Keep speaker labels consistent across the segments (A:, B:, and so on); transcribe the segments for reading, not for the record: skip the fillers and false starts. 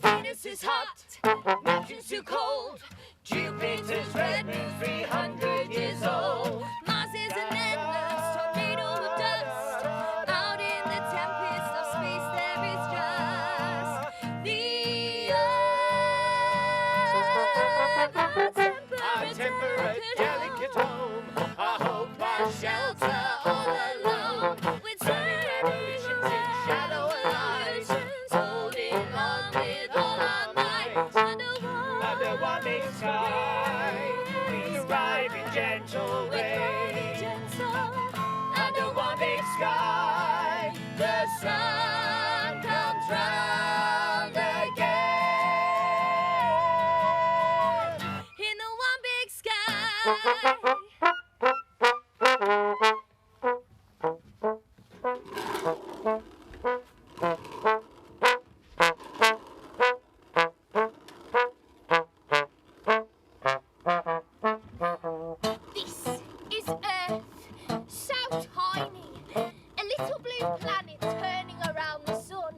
A: Venus is hot, Neptune's too cold, Jupiter's red moon 300 years old. Mars is an endless tornado of dust. Out in the tempest of space there is just the Earth. Our temperate, delicate home, our hope, our shelter all alone. With celebrations in shadow and light, holding on with all our might. Under one big sky, we thrive in gentle ways. Under one big sky, the sun comes round again. In the one big sky. This is Earth, so tiny, a little blue planet turning around the sun.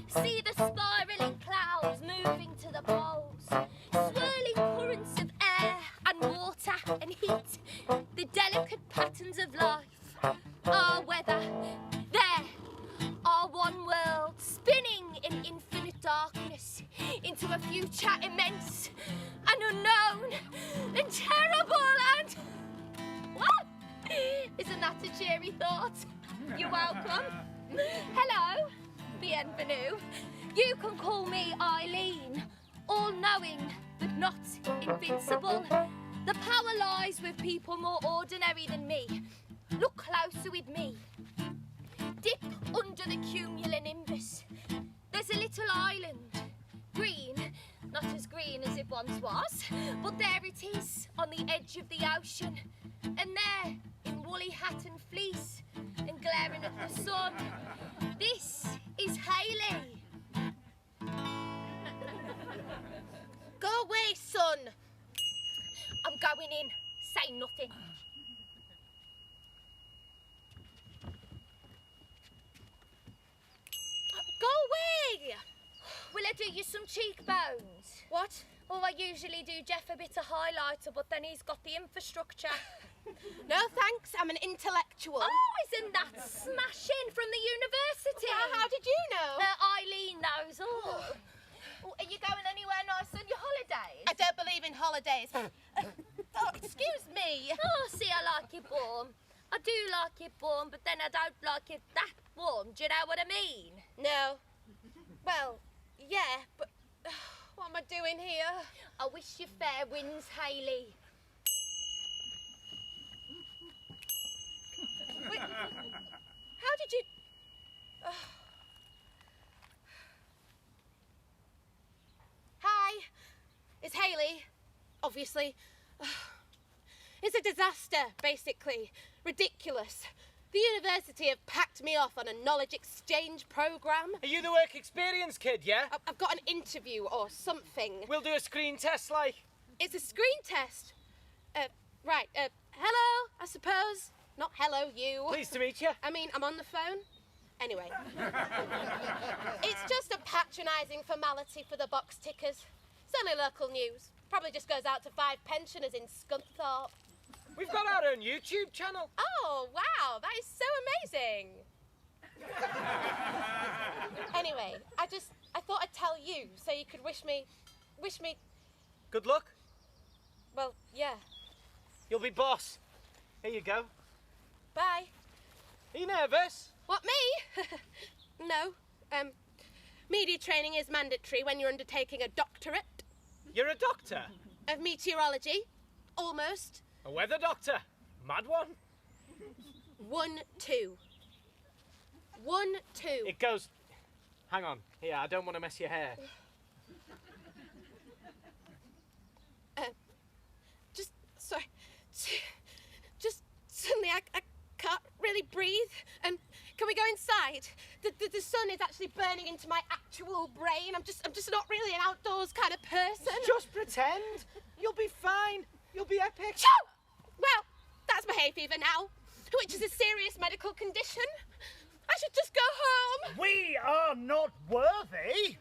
A: See the spiraling clouds moving to the poles, swirling currents of air and water and heat, the delicate patterns of life, our weather. There, our one world, spinning in infinite darkness into a future immense and unknown and terrible and... What? Isn't that a cheery thought? You're welcome. Hello, bienvenue. You can call me Eileen, all-knowing but not invincible. The power lies with people more ordinary than me. Look closer with me. Dip under the cumulonimbus. There's a little island, green, not as green as it once was, but there it is on the edge of the ocean. And there, in woolly hat and fleece, and glaring at the sun, this is Hayley. Go away, son. I'm going in. Say nothing. Go away! Will I do you some cheekbones? What? Oh, I usually do Jeff a bit of highlighter, but then he's got the infrastructure. No thanks, I'm an intellectual. Oh, isn't that smashing from the university? How did you know? Eileen knows all. Oh, are you going anywhere nice on your holidays? I don't believe in holidays. Oh, excuse me. Oh, see, I like it warm. I do like it warm, but then I don't like it that warm. Do you know what I mean? No. Well, yeah, but what am I doing here? I wish you fair winds, Hayley. Wait, how did you... Hi, it's Hayley, obviously. It's a disaster, basically. Ridiculous. The university have packed me off on a knowledge exchange programme.
B: Are you the work experience kid, yeah?
A: I've got an interview or something.
B: We'll do a screen test, like.
A: It's a screen test. Right, hello, I suppose. Not hello, you.
B: Pleased to meet you.
A: I mean, I'm on the phone. Anyway. It's just a patronising formality for the box tickers. It's only local news. Probably just goes out to 5 pensioners in Scunthorpe.
B: We've got our own YouTube channel.
A: Oh, wow, that is so amazing. Anyway, I thought I'd tell you so you could wish me...
B: Good luck.
A: Well, yeah.
B: You'll be boss. Here you go.
A: Bye.
B: Are you nervous?
A: What, me? No. Media training is mandatory when you're undertaking a doctorate.
B: You're a doctor?
A: Of meteorology. Almost.
B: A weather doctor? Mad one?
A: 1, 2. 1, 2.
B: It goes... Hang on. Here, I don't want to mess your hair.
A: Sorry. Just suddenly I can't really breathe. Can we go inside? The sun is actually burning into my actual brain. I'm just not really an outdoors kind of person.
B: Just pretend. You'll be fine. You'll be epic.
A: Well, that's my hay fever now, which is a serious medical condition. I should just go home.
C: We are not worthy.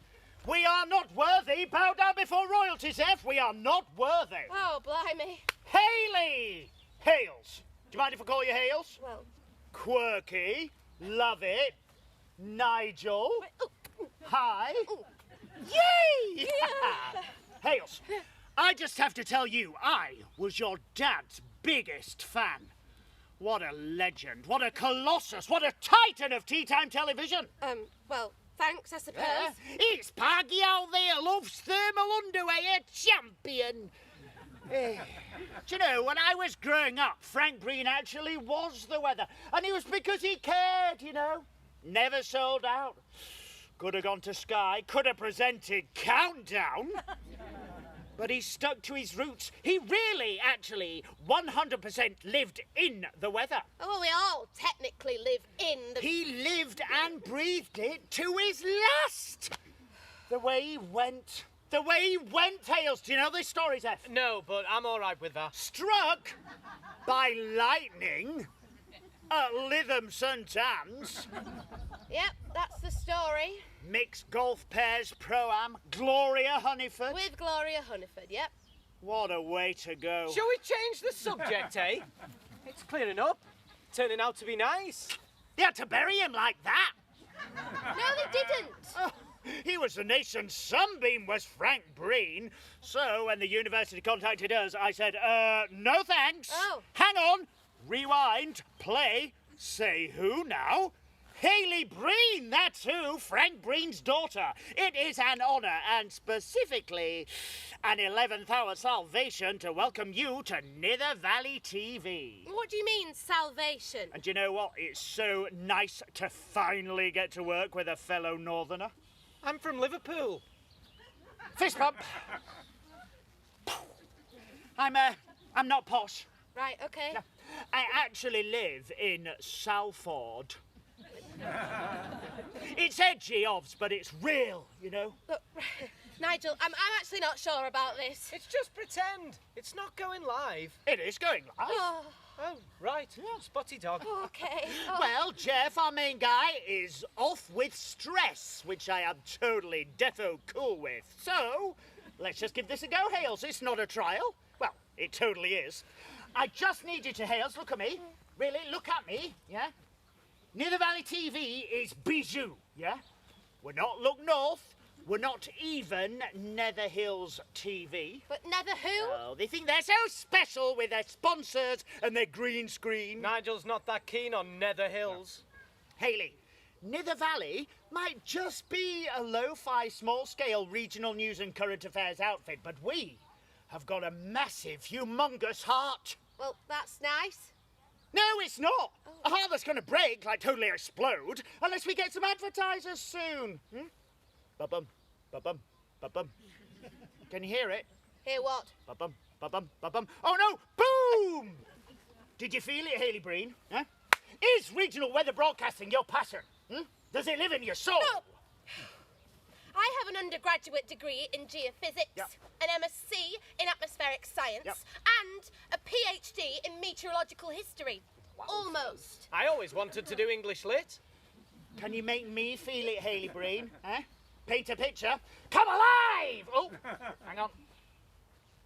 C: We are not worthy. Bow down before royalty, Zeph. We are not worthy.
A: Oh, blimey.
C: Hayley! Hales. Do you mind if I call you Hales?
A: Well,
C: Quirky. Love it. Nigel. Hi. Yay! Hales, I just have to tell you, I was your dad's biggest fan. What a legend, what a colossus, what a titan of tea time television.
A: well, thanks, I suppose.
C: It's Paggy out there, loves thermal underwear, champion. Do you know, when I was growing up, Frank Breen actually was the weather. And it was because he cared, you know. Never sold out. Could have gone to Sky, could have presented Countdown. But he stuck to his roots. He really, actually, 100% lived in the weather.
A: Oh, well, we all technically live in the...
C: He lived and breathed it to his last. The way he went, Hales. Do you know this story, Zeph?
B: No, but I'm all right with that.
C: Struck by lightning at Lytham St Anne's.
A: Yep, that's the story.
C: Mixed golf pairs pro-am, Gloria Honeyford.
A: With Gloria Honeyford, yep.
C: What a way to go.
B: Shall we change the subject, eh? It's clearing up. Turning out to be nice.
C: They had to bury him like that.
A: No, they didn't.
C: Oh, he was the nation's sunbeam, was Frank Breen. So when the university contacted us, I said, no thanks.
A: Oh.
C: Hang on, rewind, play, say who now? Hayley Breen, that's who, Frank Breen's daughter. It is an honour and specifically an 11th hour salvation to welcome you to Nither Valley TV.
A: What do you mean, salvation?
C: And you know what? It's so nice to finally get to work with a fellow northerner.
B: I'm from Liverpool.
C: Fist bump. I'm not posh.
A: Right, okay.
C: No, I actually live in Salford. It's edgy, Ovs, but it's real, you know.
A: Look, Nigel, I'm actually not sure about this.
B: It's just pretend. It's not going live.
C: It is going live.
A: Oh,
B: Oh, right. Spotty dog.
A: okay. Oh.
C: Well, Jeff, our main guy, is off with stress, which I am totally defo cool with. So, let's just give this a go, Hales. It's not a trial. Well, it totally is. I just need you to, Hales, look at me. Really, look at me, yeah? Nither Valley TV is bijou, yeah? We're not Look North. We're not even Nether Hills TV.
A: But never who?
C: Oh, they think they're so special with their sponsors and their green screen.
B: Nigel's not that keen on Nether Hills.
C: Hayley, Nither Valley might just be a lo-fi, small-scale regional news and current affairs outfit, but we have got a massive, humongous heart.
A: Well, that's nice.
C: No, it's not. A heart that's going to break, like totally explode, unless we get some advertisers soon. Ba-bum, ba-bum, ba-bum. Can you hear it?
A: Hear what?
C: Ba-bum, ba-bum, ba-bum. Oh no, boom! Did you feel it, Hayley Breen? Huh? Is regional weather broadcasting your passion? Does it live in your soul?
A: No. I have an undergraduate degree in geophysics,
C: Yep.
A: an MSc in atmospheric science,
C: Yep.
A: and a PhD in meteorological history. Almost.
B: I always wanted to do English lit.
C: Can you make me feel it, Hayley Breen? Huh? Paint a picture. Come alive! Oh, hang on.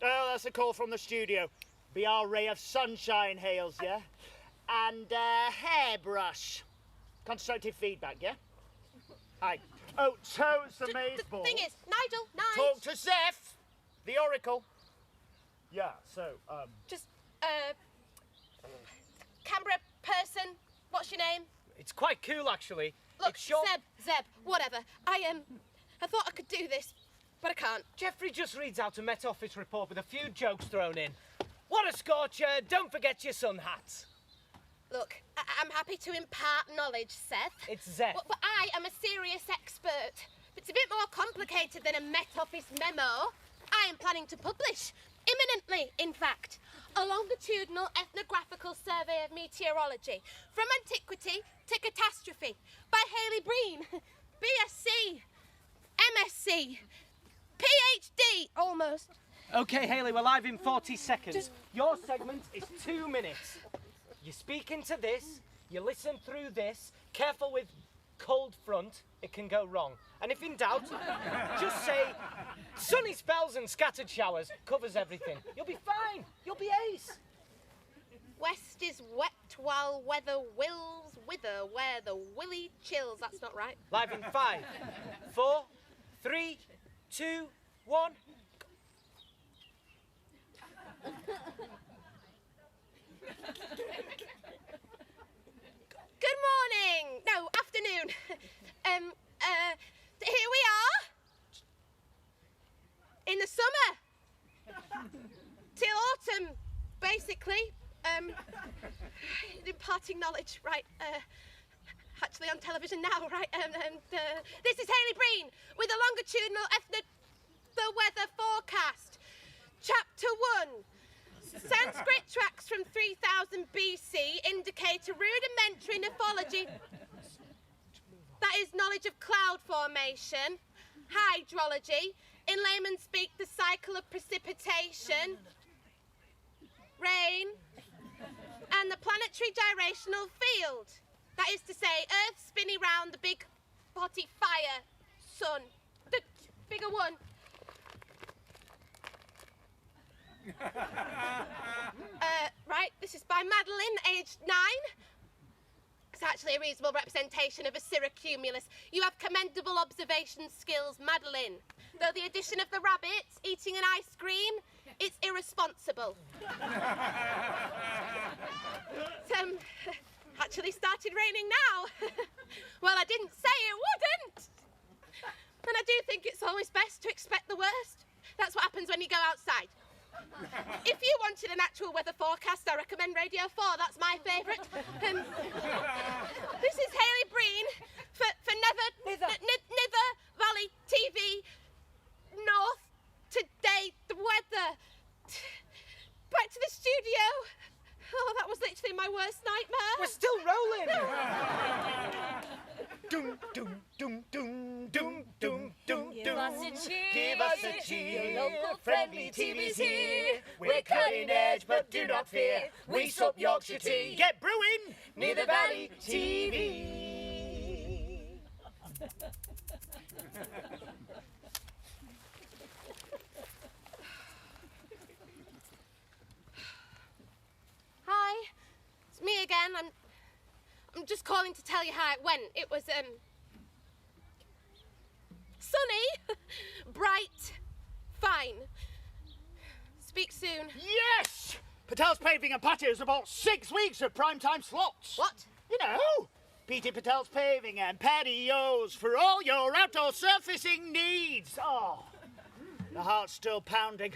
C: Oh, that's a call from the studio. Be our ray of sunshine, Hales, yeah? And hairbrush. Constructive feedback, yeah? Hi. Oh, totes the maze
A: The
C: ball.
A: thing is, Nigel,
C: Talk to Zeph, the oracle. Yeah, so,
A: just, Canberra person, what's your name?
B: It's quite cool, actually.
A: Look,
B: It's short.
A: Zeb, whatever. I thought I could do this, but I can't.
B: Jeffrey just reads out a Met Office report with a few jokes thrown in. What a scorcher. Don't forget your sun hats.
A: Look, I'm happy to impart knowledge, Seth.
B: It's Zeph.
A: But I am a serious expert. It's a bit more complicated than a Met Office memo. I am planning to publish, imminently, in fact, a longitudinal ethnographical survey of meteorology from antiquity to catastrophe by Hayley Breen, BSc, MSc, PhD, almost.
B: OK, Hayley, we're live in 40 seconds. Your segment is 2 minutes. You speak into this, You listen through this, careful with cold front, it can go wrong. And if in doubt, just say, sunny spells and scattered showers covers everything. You'll be fine. You'll be ace.
D: West is wet while weather wills wither where the willy chills. That's not right.
B: Live in 5, 4, 3, 2, 1.
D: Good morning. No, afternoon. Here we are. In the summer. Till autumn, basically. Imparting knowledge, right? Actually on television now, right? This is Hayley Breen with a longitudinal the weather forecast. Chapter 1. Sanskrit tracks from 3000 BC indicate a rudimentary nephology. That is knowledge of cloud formation, hydrology, in layman's speak, the cycle of precipitation, rain, and the planetary gyrational field. That is to say, Earth spinning round the big potty fire sun. The figure 1. Right, this is by Madeline, aged 9. It's actually a reasonable representation of a cirrocumulus. You have commendable observation skills, Madeline. Though the addition of the rabbits eating an ice cream, it's irresponsible. It's actually started raining now. Well, I didn't say it wouldn't. And I do think it's always best to expect the worst. That's what happens when you go outside. If you wanted an actual weather forecast, I recommend Radio 4. That's my favourite. This is Hayley Breen for Nither Valley TV North. Today, the weather. Back to the studio. Oh, that was literally my worst nightmare.
B: We're still rolling. Doom, doom, doom, doom, doom, doom, doom,
A: Give us a cheer.
B: Give us a cheer.
A: Your local friendly TV's here.
B: We're cutting edge, but do not fear. We sup Yorkshire tea.
C: Get brewing!
B: Near the Valley TV.
D: Hi, it's me again. I'm just calling to tell you how it went. It was sunny, bright, fine. Speak soon.
C: Yes! Patel's Paving and Patios have bought 6 weeks of primetime slots.
D: What?
C: You know, P.T. Patel's Paving and Patios for all your outdoor surfacing needs. Oh, the heart's still pounding.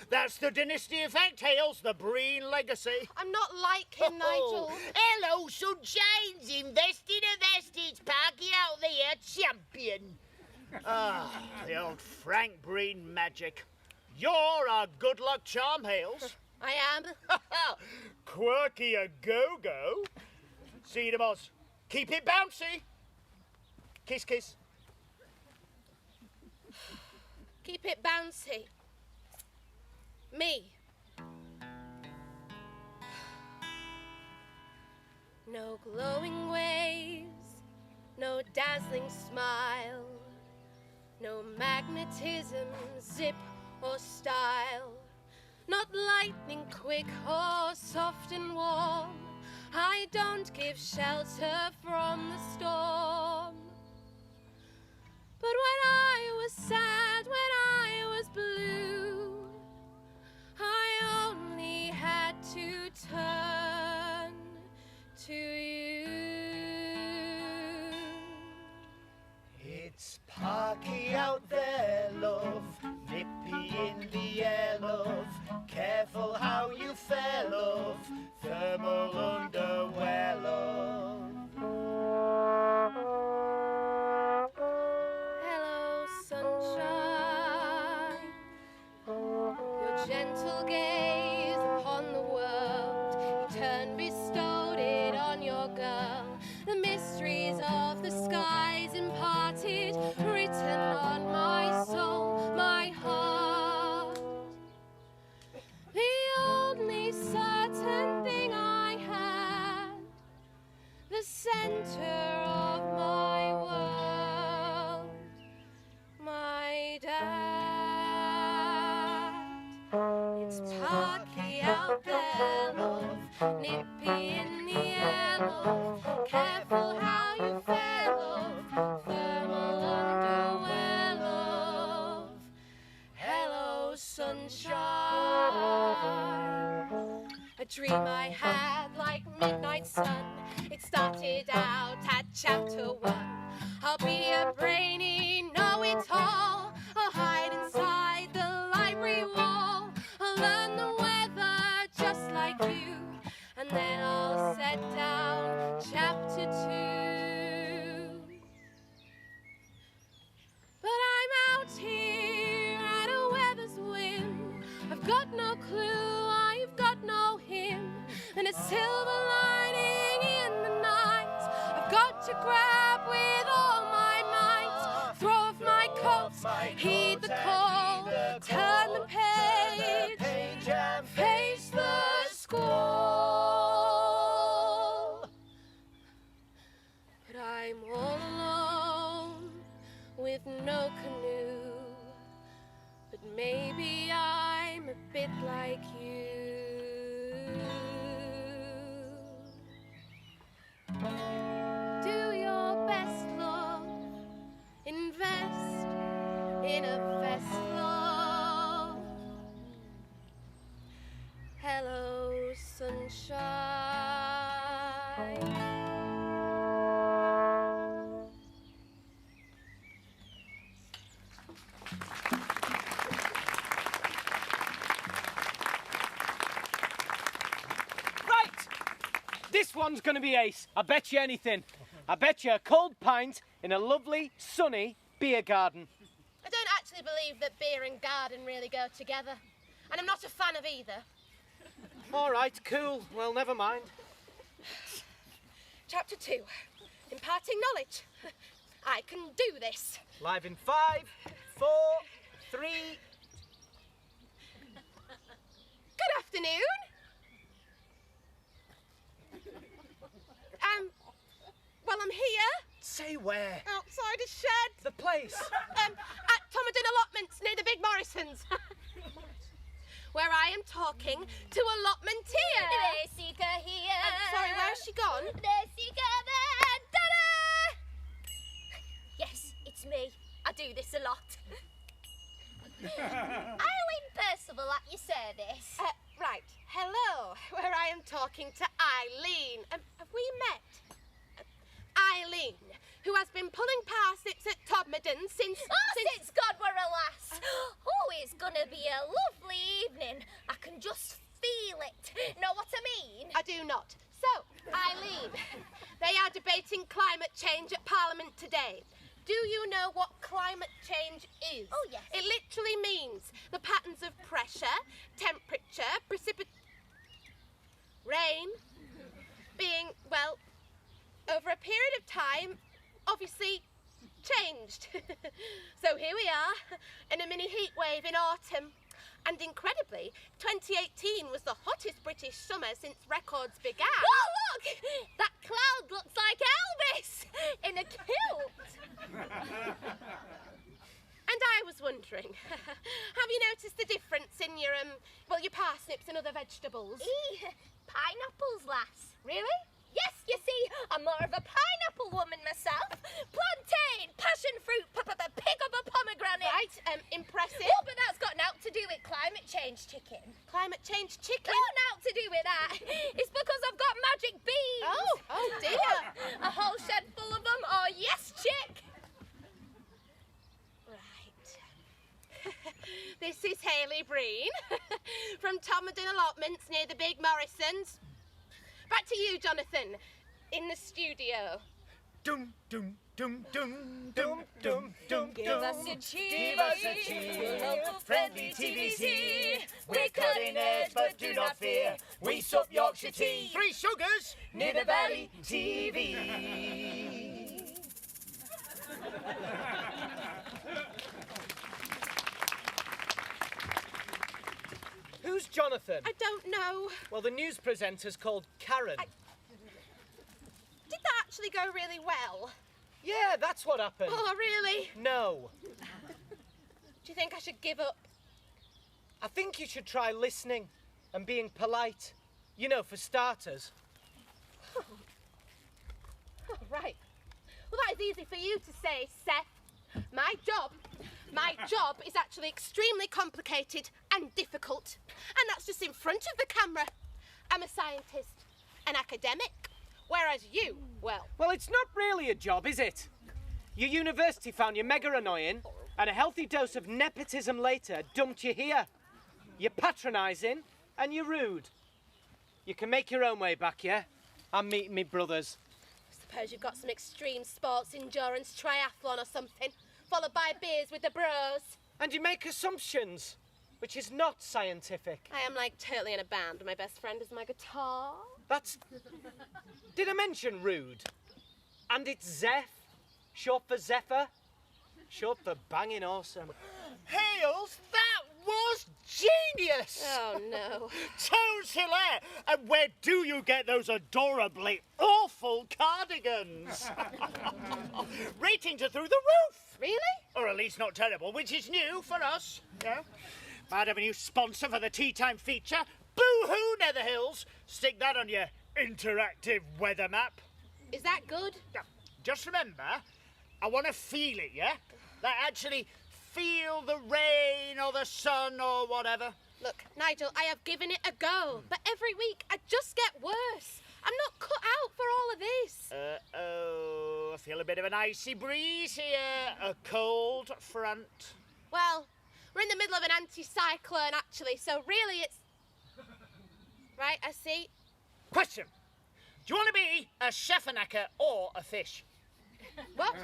C: That's the dynasty effect, Hales, the Breen legacy.
D: I'm not like him, Nigel.
C: Hello, sunshines. Invest in a vest. It's Parky out there, champion. Ah, the old Frank Breen magic. You're a good luck charm, Hales.
D: I am.
C: Quirky a go-go. See you tomorrow. Keep it bouncy. Kiss, kiss.
D: Keep it bouncy. Me. No glowing waves, no dazzling smile, no magnetism, zip or style, not lightning quick or soft and warm. I don't give shelter from the storm. But when I was sad, when I was blue, I only had to turn to you.
B: It's Parky out there, love. Nippy in the air, love. Careful how you fare, love. Thermal underwear, love.
D: Hello, sunshine. Your gentle gaze upon the world, you turn bestowed it on your girl. The mysteries of the skies imparted, written on my soul, my heart. The only certain thing I had started out at chapter 1. I'll be a brainy know-it-all. I'll hide inside the library wall. I'll learn the weather just like you. And then I'll set down chapter 2. But I'm out here at a weather's whim. I've got no clue, I've got no hymn. And a silver lining in the night I've got to grab with all my might. Throw off my coat, heed the call, turn the page and face the squall. But I'm all alone with no canoe. But maybe I'm a bit like you. Do your best, Lord. Invest in a vest, Lord. Hello, sunshine.
B: This one's going to be ace. I bet you anything. I bet you a cold pint in a lovely, sunny beer garden.
D: I don't actually believe that beer and garden really go together. And I'm not a fan of either.
B: All right, cool. Well, never mind.
D: Chapter 2. Imparting knowledge. I can do this.
B: Live in 5, 4, 3...
D: Good afternoon. Well, I'm here.
B: Say where?
D: Outside a shed.
B: The place.
D: At Tomadin Allotments near the Big Morrisons. Where I am talking to Allotmenteer.
A: There's Seeker here.
D: Sorry, where has she gone?
A: There's Seeker there. Ta-da! Yes, it's me. I do this a lot. Eileen Percival at your service.
D: Right. Hello. Where I am talking to Eileen. Have we met? Eileen, who has been pulling parsnips at Todmorden since...
A: Since God were a lass. Oh, it's gonna be a lovely evening. I can just feel it. Know what I mean?
D: I do not. So, Eileen, they are debating climate change at Parliament today. Do you know what climate change is?
A: Oh, yes.
D: It literally means the patterns of pressure, temperature, rain being, well, over a period of time, obviously changed. So here we are, in a mini heat wave in autumn. And incredibly, 2018 was the hottest British summer since records began.
A: Oh, look! That cloud looks like Elvis in a kilt.
D: And I was wondering, have you noticed the difference in your, your parsnips and other vegetables?
A: Pineapples, lass. Really? Yes, you see, I'm more of a pineapple woman myself. Plantain, passion fruit, pick up a pomegranate.
D: Right, impressive.
A: Oh, but that's got naught to do with climate change, chicken.
D: Climate change chicken?
A: Oh, naught to do with that. It's because I've got magic beans.
D: Oh dear.
A: A whole shed full of them. Oh, yes, chick.
D: Right. This is Hayley Breen from Tomadin Allotments near the Big Morrisons. Back to you, Jonathan, in the studio.
B: Dum, dum, dum, dum, dum, dum, dum,
A: Give
B: dum.
A: us a cheer.
B: Give us a cheer.
A: Local friendly TVC.
B: We're cutting edge, but do not fear. We sup Yorkshire tea.
C: 3 sugars.
B: Near the Valley TV. Who's Jonathan?
D: I don't know.
B: Well, the news presenter's called Karen.
D: Did that actually go really well?
B: Yeah, that's what happened.
D: Oh, really?
B: No.
D: Do you think I should give up?
B: I think you should try listening and being polite. You know, for starters.
D: Oh, right. Well, that is easy for you to say, Seth. My job is actually extremely complicated and difficult. And that's just in front of the camera. I'm a scientist, an academic, whereas you
B: Well, it's not really a job, is it? Your university found you mega annoying, and a healthy dose of nepotism later dumped you here. You're patronising, and you're rude. You can make your own way back, yeah? I'm meeting me brothers.
D: Suppose you've got some extreme sports endurance triathlon or something, followed by beers with the bros.
B: And you make assumptions, which is not scientific.
D: I am like totally in a band, and my best friend is my guitar.
B: That's... Did I mention rude? And it's Zeph, short for Zephyr, short for banging awesome.
C: Hales, that was genius!
D: Oh, no.
C: Toes hilaire! And where do you get those adorably awful cardigans? Ratings are through the roof!
D: Really?
C: Or at least not terrible, which is new for us. Yeah. Might have a new sponsor for the tea time feature. Boo-hoo, Netherhills! Stick that on your interactive weather map.
D: Is that good?
C: Now, just remember, I want to feel it, yeah? Like actually feel the rain or the sun or whatever.
D: Look, Nigel, I have given it a go, but every week I just get worse. I'm not cut out for all of this.
C: I feel a bit of an icy breeze here. A cold front.
D: Well, we're in the middle of an anti-cyclone, actually, so really it's... Right, I see.
C: Question. Do you want to be a chefanacker or a fish?
D: What?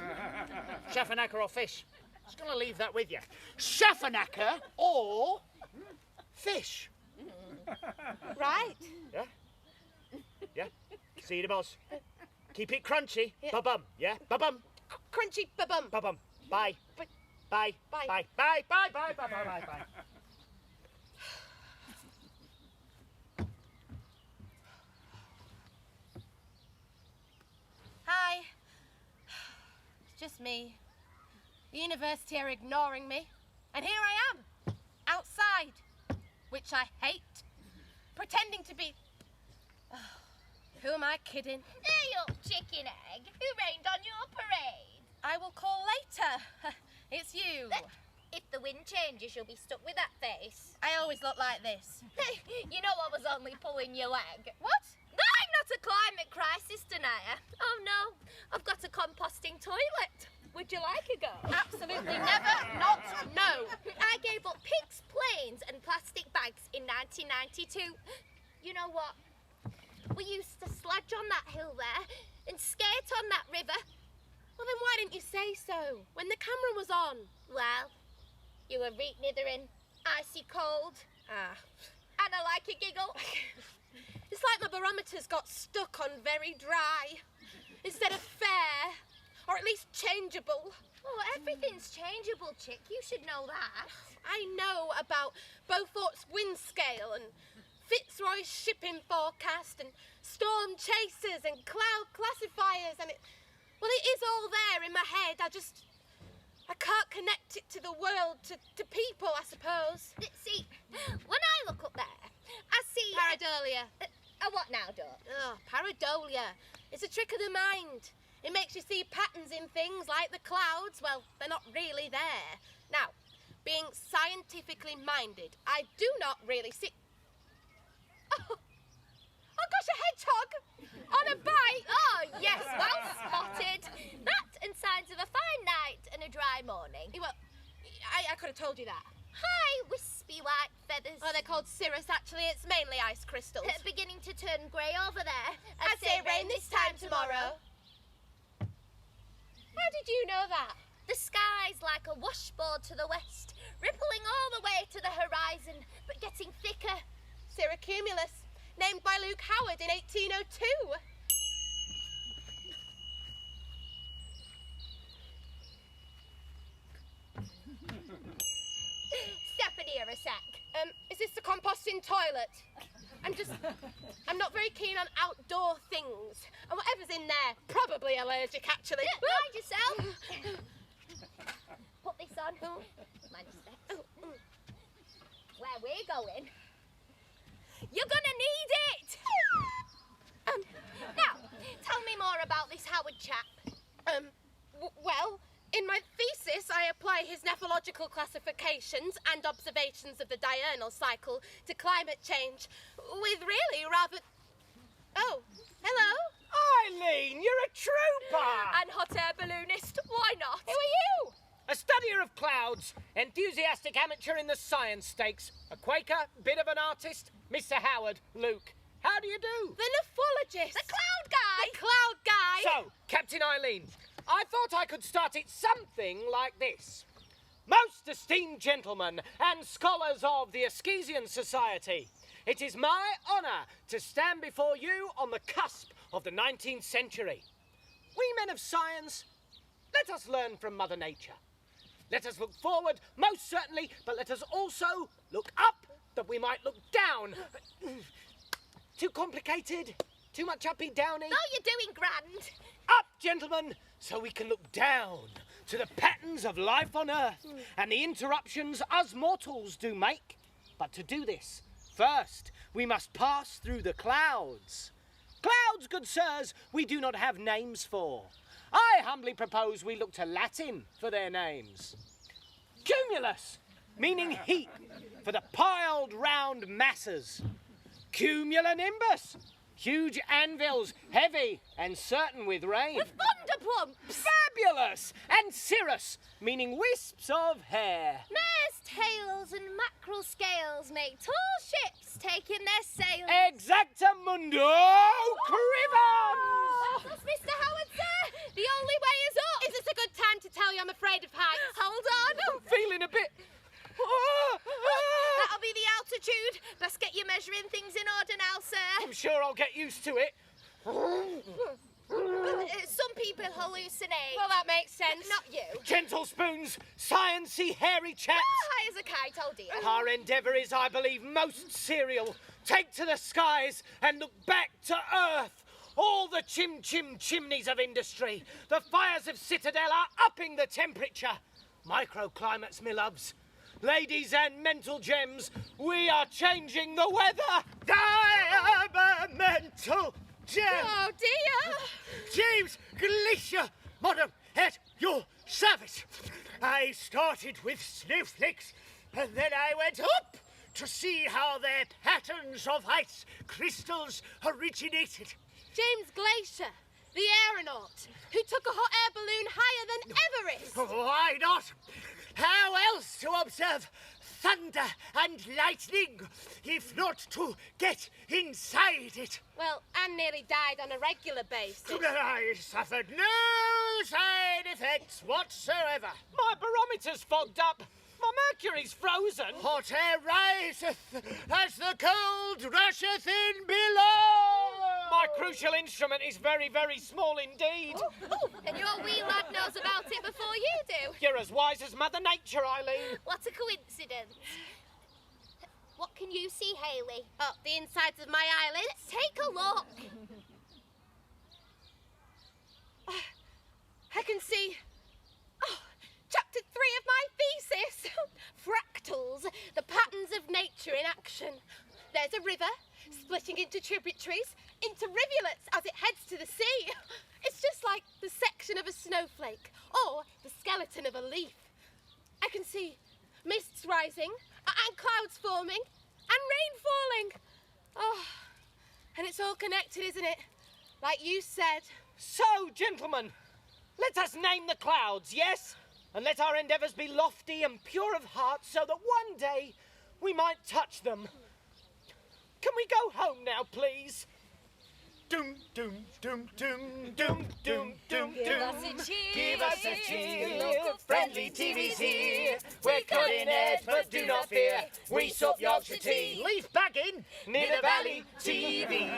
C: Chefanacker or fish? Just going to leave that with you. Chefanacker or fish?
D: Right.
C: Yeah? Yeah? See you, the boss. Keep it crunchy.
D: Yeah.
C: Ba-bum. Yeah? Ba-bum.
D: Crunchy ba-bum.
C: Ba-bum. Bye.
D: But-
C: Bye.
D: Bye.
C: Bye. Bye. Bye. Bye. Bye. Bye. Bye. Bye.
D: Hi. It's just me. The university are ignoring me. And here I am. Outside. Which I hate. Pretending to be... Who am I kidding?
A: Hey up, chicken egg. Who rained on your parade?
D: I will call later. It's you.
A: If the wind changes, you'll be stuck with that face.
D: I always look like this.
A: You know I was only pulling your leg.
D: What?
A: I'm not a climate crisis denier. Oh no, I've got a composting toilet. Would you like a go?
D: Absolutely never, not, no.
A: I gave up pigs, planes and plastic bags in 1992. You know what? We used to sludge on that hill there and skate on that river.
D: Well, then why didn't you say so when the camera was on?
A: Well, you were reet nithering, icy cold,
D: Ah.
A: and I like a giggle.
D: It's like my barometer's got stuck on very dry. Instead of fair, or at least changeable.
A: Oh, everything's changeable, chick. You should know that.
D: I know about Beaufort's wind scale and Fitzroy's shipping forecast and storm chasers and cloud classifiers and it is all there in my head. I can't connect it to the world, to people, I suppose.
A: See, when I look up there, I see...
D: Pareidolia.
A: What now, Doc?
D: Oh, pareidolia. It's a trick of the mind. It makes you see patterns in things like the clouds. Well, they're not really there. Now, being scientifically minded, I do not really see... Oh gosh, a hedgehog on a bike.
A: Oh, yes, well spotted. That and signs of a fine night and a dry morning.
D: Well, I could have told you that.
A: Hi, wispy white feathers.
D: Oh, they're called cirrus, actually. It's mainly ice crystals.
A: Beginning to turn grey over there.
D: I'd say rain this time tomorrow. How did you know that?
A: The sky's like a washboard to the west, rippling all the way to the horizon, but getting thicker.
D: Cirrocumulus, named by Luke Howard in 1802.
A: Step in here a sec.
D: Is this the composting toilet? I'm not very keen on outdoor things. And whatever's in there, probably allergic, actually.
A: Mind yourself. Put this on. Mind your steps. Where we're going, you're gonna need it. Now, tell me more about this Howard chap.
D: Well, in my thesis, I apply his nephological classifications and observations of the diurnal cycle to climate change with really rather... Oh, hello?
B: Eileen, you're a
A: And hot air balloonist, why not?
B: Who are you? A studier of clouds, enthusiastic amateur in the science stakes, a Quaker, bit of an artist, Mr. Howard, Luke. How do you do?
D: The nephologist.
A: The cloud guy.
D: The cloud guy.
B: So, Captain Eileen, I thought I could start it something like this. Most esteemed gentlemen and scholars of the Askesian Society, it is my honour to stand before you on the cusp of the 19th century. We men of science, let us learn from Mother Nature. Let us look forward, most certainly, but let us also look up, that we might look down. Too complicated? Too much uppy-downy?
A: No, you're doing grand.
B: Up, gentlemen, so we can look down to the patterns of life on Earth and the interruptions us mortals do make. But to do this, first, we must pass through the clouds. Clouds, good sirs, we do not have names for. I humbly propose we look to Latin for their names. Cumulus, meaning heap, for the piled round masses. Cumulonimbus, huge anvils, heavy and certain with rain.
A: With thunderplumps.
B: Fabulous! And cirrus, meaning wisps of hair.
A: Mares' tails and mackerel scales make tall ships taking their sails.
B: Exactamundo cribons!
A: That's Mr. Howard, sir. The only way is up.
D: Is this a good time to tell you I'm afraid of heights?
A: Hold on.
B: Feeling a bit...
A: That'll be the altitude. Best get you measuring things in order now, sir.
B: I'm sure I'll get used to it.
A: Some people hallucinate.
D: Well, that makes sense.
A: Not you.
B: Gentle spoons, sciencey, hairy chaps.
A: High as a kite, oh dear.
B: Our endeavour is, I believe, most serial. Take to the skies and look back to Earth. All the chimneys of industry. The fires of Citadel are upping the temperature. Microclimates, me loves. Ladies and mental gems, we are changing the weather. Mental gem.
D: Oh, dear.
C: James Glacier, madam, at your service. I started with snowflakes, and then I went up to see how their patterns of ice crystals originated.
D: James Glacier, the aeronaut, who took a hot air balloon higher than Everest.
C: Why not? How else to observe thunder and lightning, if not to get inside it?
D: Well, Anne nearly died on a regular basis.
C: I suffered no side effects whatsoever.
B: My barometer's fogged up. My mercury's frozen.
C: Hot air riseth as the cold rusheth in below.
B: My crucial instrument is very, very small indeed.
A: Oh, and your wee lad knows about it before you do.
B: You're as wise as Mother Nature, Eileen.
A: What a coincidence. What can you see, Hayley?
D: Oh, the insides of my eyelids.
A: Let's take a look.
D: I can see... Oh, chapter 3 of my thesis. Fractals, the patterns of nature in action. There's a river, splitting into tributaries, into rivulets as it heads to the sea. It's just like the section of a snowflake, or the skeleton of a leaf. I can see mists rising, and clouds forming, and rain falling. Oh, and it's all connected, isn't it? Like you said.
B: So, gentlemen, let us name the clouds, yes? And let our endeavours be lofty and pure of heart so that one day we might touch them. Can we go home now, please? Doom, doom, doom, doom, doom, doom, doom,
A: Give us
B: doom.
A: a cheer.
B: Give us a cheer. Friendly TV's here. We're cutting edge, but do not fear. We sup Yorkshire tea.
C: Leaf bagging.
B: Near the Valley TV.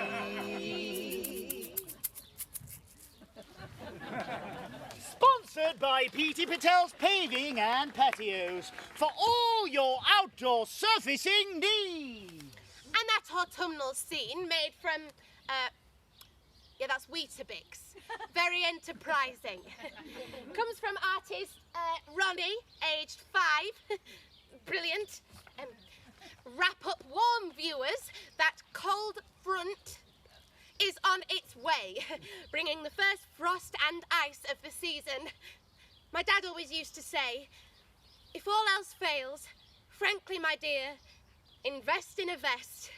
C: Sponsored by P.T. Patel's Paving and Patios for all your outdoor surfacing needs.
D: And that autumnal scene made from, yeah, that's Weetabix. Very enterprising. Comes from artist Ronnie, aged 5. Brilliant. Wrap up warm viewers that cold front is on its way, bringing the first frost and ice of the season. My dad always used to say, if all else fails, frankly, my dear, invest in a vest.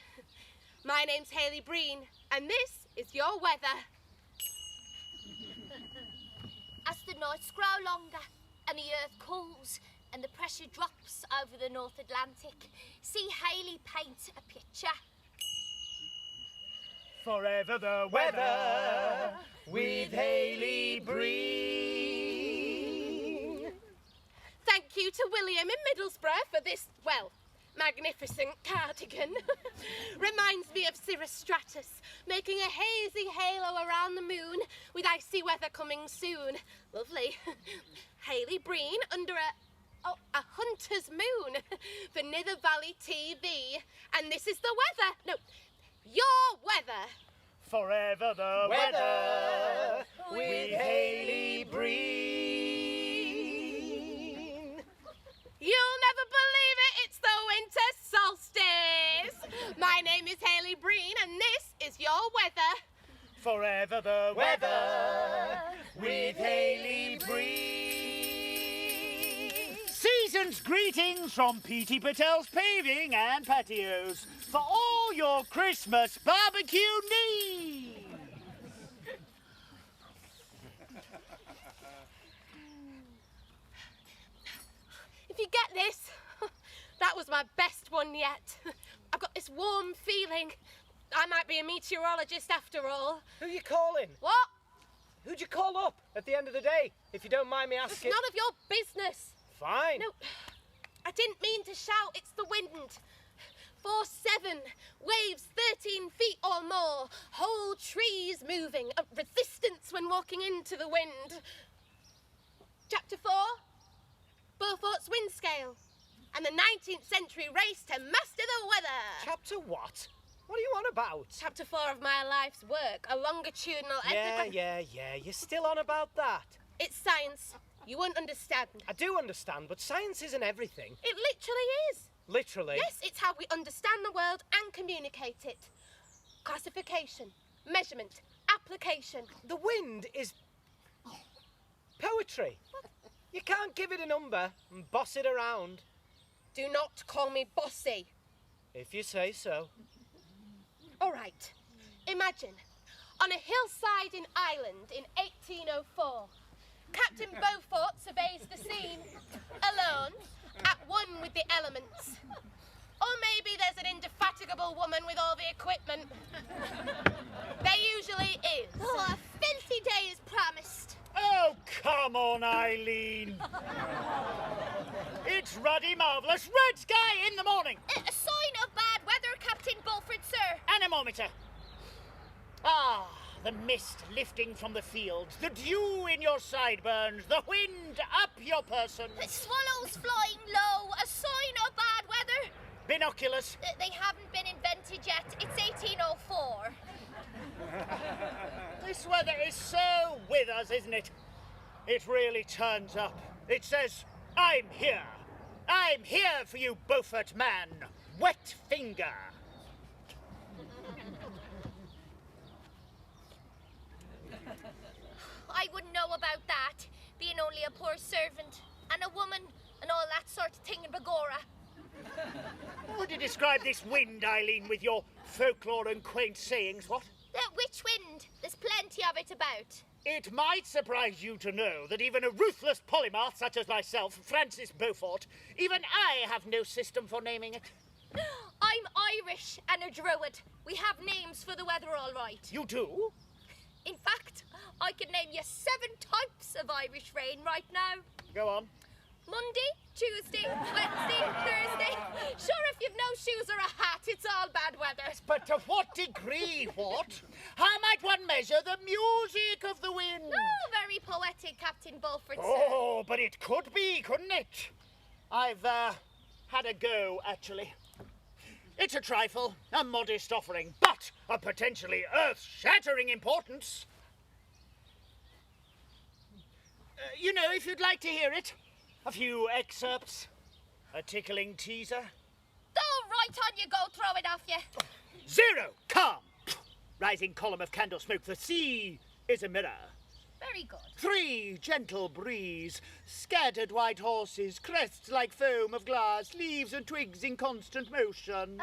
D: My name's Hayley Breen, and this is your weather.
A: nights grow longer and the earth cools and the pressure drops over the North Atlantic, see Haley paint a picture.
C: Forever the weather with Haley Breen.
D: Thank you to William in Middlesbrough for this, well, magnificent cardigan. Reminds me of Cirrus Stratus, making a hazy halo around the moon with icy weather coming soon. Lovely. Haley Breen under a hunter's moon for Nither Valley TV. And this is the weather. No, your weather.
C: Forever the weather with Haley Breen.
D: You'll never believe it, it's the winter solstice. My name is Haley Breen and this is your weather.
C: Forever the weather with Haley Breen. Season's greetings from P.T. Patel's Paving and Patios for all your Christmas barbecue needs.
D: If you get this, that was my best one yet. I've got this warm feeling. I might be a meteorologist after all.
B: Who you calling?
D: What?
B: Who'd you call up at the end of the day, if you don't mind me
D: It's
B: asking?
D: none of your business.
B: Fine.
D: No, I didn't mean to shout. It's the wind. 4-7, waves 13 feet or more, whole trees moving, a resistance when walking into the wind. Chapter 4, Beaufort's wind scale, and the 19th century race to master the weather.
B: Chapter what? What are you on about?
D: Chapter 4 of my life's work, a longitudinal...
B: Yeah, you're still on about that.
D: It's science. You won't understand.
B: I do understand, but science isn't everything.
D: It literally is.
B: Literally.
D: Yes, it's how we understand the world and communicate it. Classification, measurement, application.
B: The wind is poetry. You can't give it a number and boss it around.
D: Do not call me bossy.
B: If you say so.
D: All right. Imagine, on a hillside in Ireland in 1804, Captain Beaufort surveys the scene, alone, at one with the elements. Or maybe there's an indefatigable woman with all the equipment. There usually is.
A: Oh, a filthy day is promised.
C: Oh, come on, Eileen. It's ruddy, marvellous, red sky in the morning.
A: A sign of bad weather, Captain Beaufort, sir.
C: Anemometer. Ah, the mist lifting from the fields, the dew in your sideburns, the wind up your person.
A: The swallows flying low, a sign of bad weather.
C: Binoculars.
A: They haven't been invented yet. It's 1804.
C: This weather is so with us, isn't it? It really turns up. It says, I'm here. I'm here for you, Beaufort man. Wet finger.
A: I wouldn't know about that, being only a poor servant, and a woman, and all that sort of thing in Bagora.
C: Would you describe this wind, Eileen, with your folklore and quaint sayings, what?
A: Which wind? There's plenty of it about.
C: It might surprise you to know that even a ruthless polymath such as myself, Francis Beaufort, even I have no system for naming it.
A: I'm Irish and a druid. We have names for the weather, all right.
C: You do?
A: In fact, I can name you 7 types of Irish rain right now.
C: Go on.
A: Monday, Tuesday, Wednesday, Thursday. Sure, if you've no shoes or a hat, it's all bad weather.
C: But to what degree, what? How might one measure the music of the wind?
A: Oh, very poetic, Captain Beaufort, sir.
C: Oh, but it could be, couldn't it? I've had a go, actually. It's a trifle, a modest offering, but of potentially earth-shattering importance. You know, if you'd like to hear it, a few excerpts, a tickling teaser.
A: Oh, right on you go, throw it off you.
C: 0, calm. Rising column of candle smoke, the sea is a mirror.
A: Very good.
C: 3, gentle breeze, scattered white horses, crests like foam of glass, leaves and twigs in constant motion.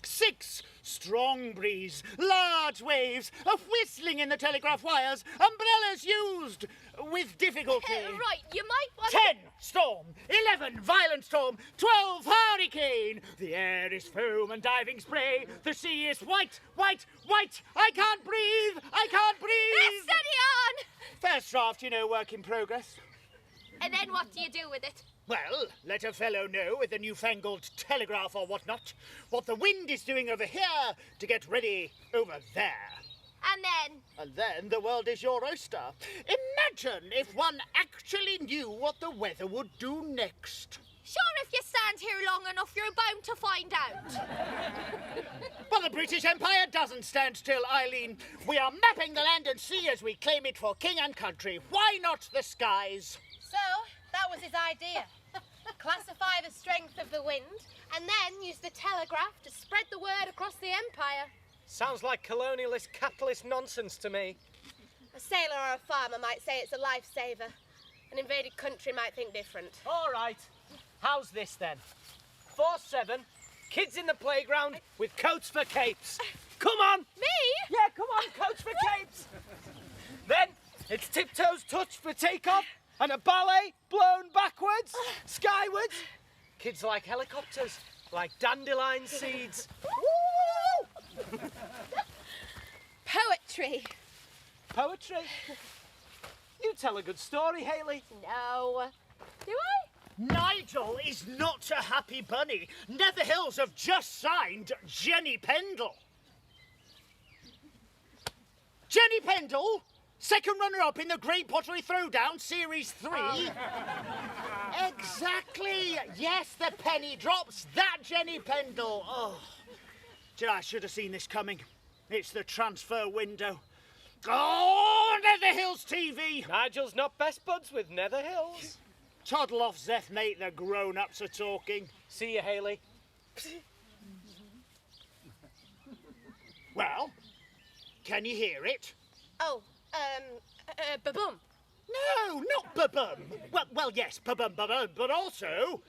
C: 6, strong breeze, large waves, a whistling in the telegraph wires, umbrellas used closed with difficulty.
A: Right, you might want
C: 10 storm, 11 violent storm, 12 hurricane. The air is foam and diving spray. The sea is white, white, white. I can't breathe. I can't breathe.
A: Steady on!
C: First draft, you know, work in progress.
A: And then what do you do with it?
C: Well, let a fellow know with a newfangled telegraph or whatnot what the wind is doing over here to get ready over there.
A: And then?
C: And then the world is your oyster. Imagine if one actually knew what the weather would do next.
A: Sure, if you stand here long enough, you're bound to find out.
C: Well, the British Empire doesn't stand still, Eileen. We are mapping the land and sea as we claim it for king and country. Why not the skies?
D: So, that was his idea. Classify the strength of the wind and then use the telegraph to spread the word across the empire.
B: Sounds like colonialist capitalist nonsense to me.
D: A sailor or a farmer might say it's a lifesaver. An invaded country might think different.
B: All right. How's this then? 4-7, kids in the playground with coats for capes. Come on!
A: Me?
B: Yeah, come on, coats for capes. Then it's tiptoes touch for takeoff and a ballet blown backwards, skywards. Kids like helicopters, like dandelion seeds. Woo!
D: Poetry.
B: Poetry. You tell a good story, Hayley.
A: No. Do I?
C: Nigel is not a happy bunny. Nether Hills have just signed Jenny Pendle. Jenny Pendle, second runner-up in the Great Pottery Throwdown Series 3. Exactly. Yes, the penny drops. That Jenny Pendle. Oh, gee, I should have seen this coming. It's the transfer window. Oh, Nether Hills TV.
B: Nigel's not best buds with Nether Hills.
C: Toddle off, Zeth, mate. The grown-ups are talking.
B: See you, Hayley.
C: Well, can you hear it?
D: Oh, ba-boom.
C: No, not ba-bum. Well, yes, ba-bum, ba-bum, but also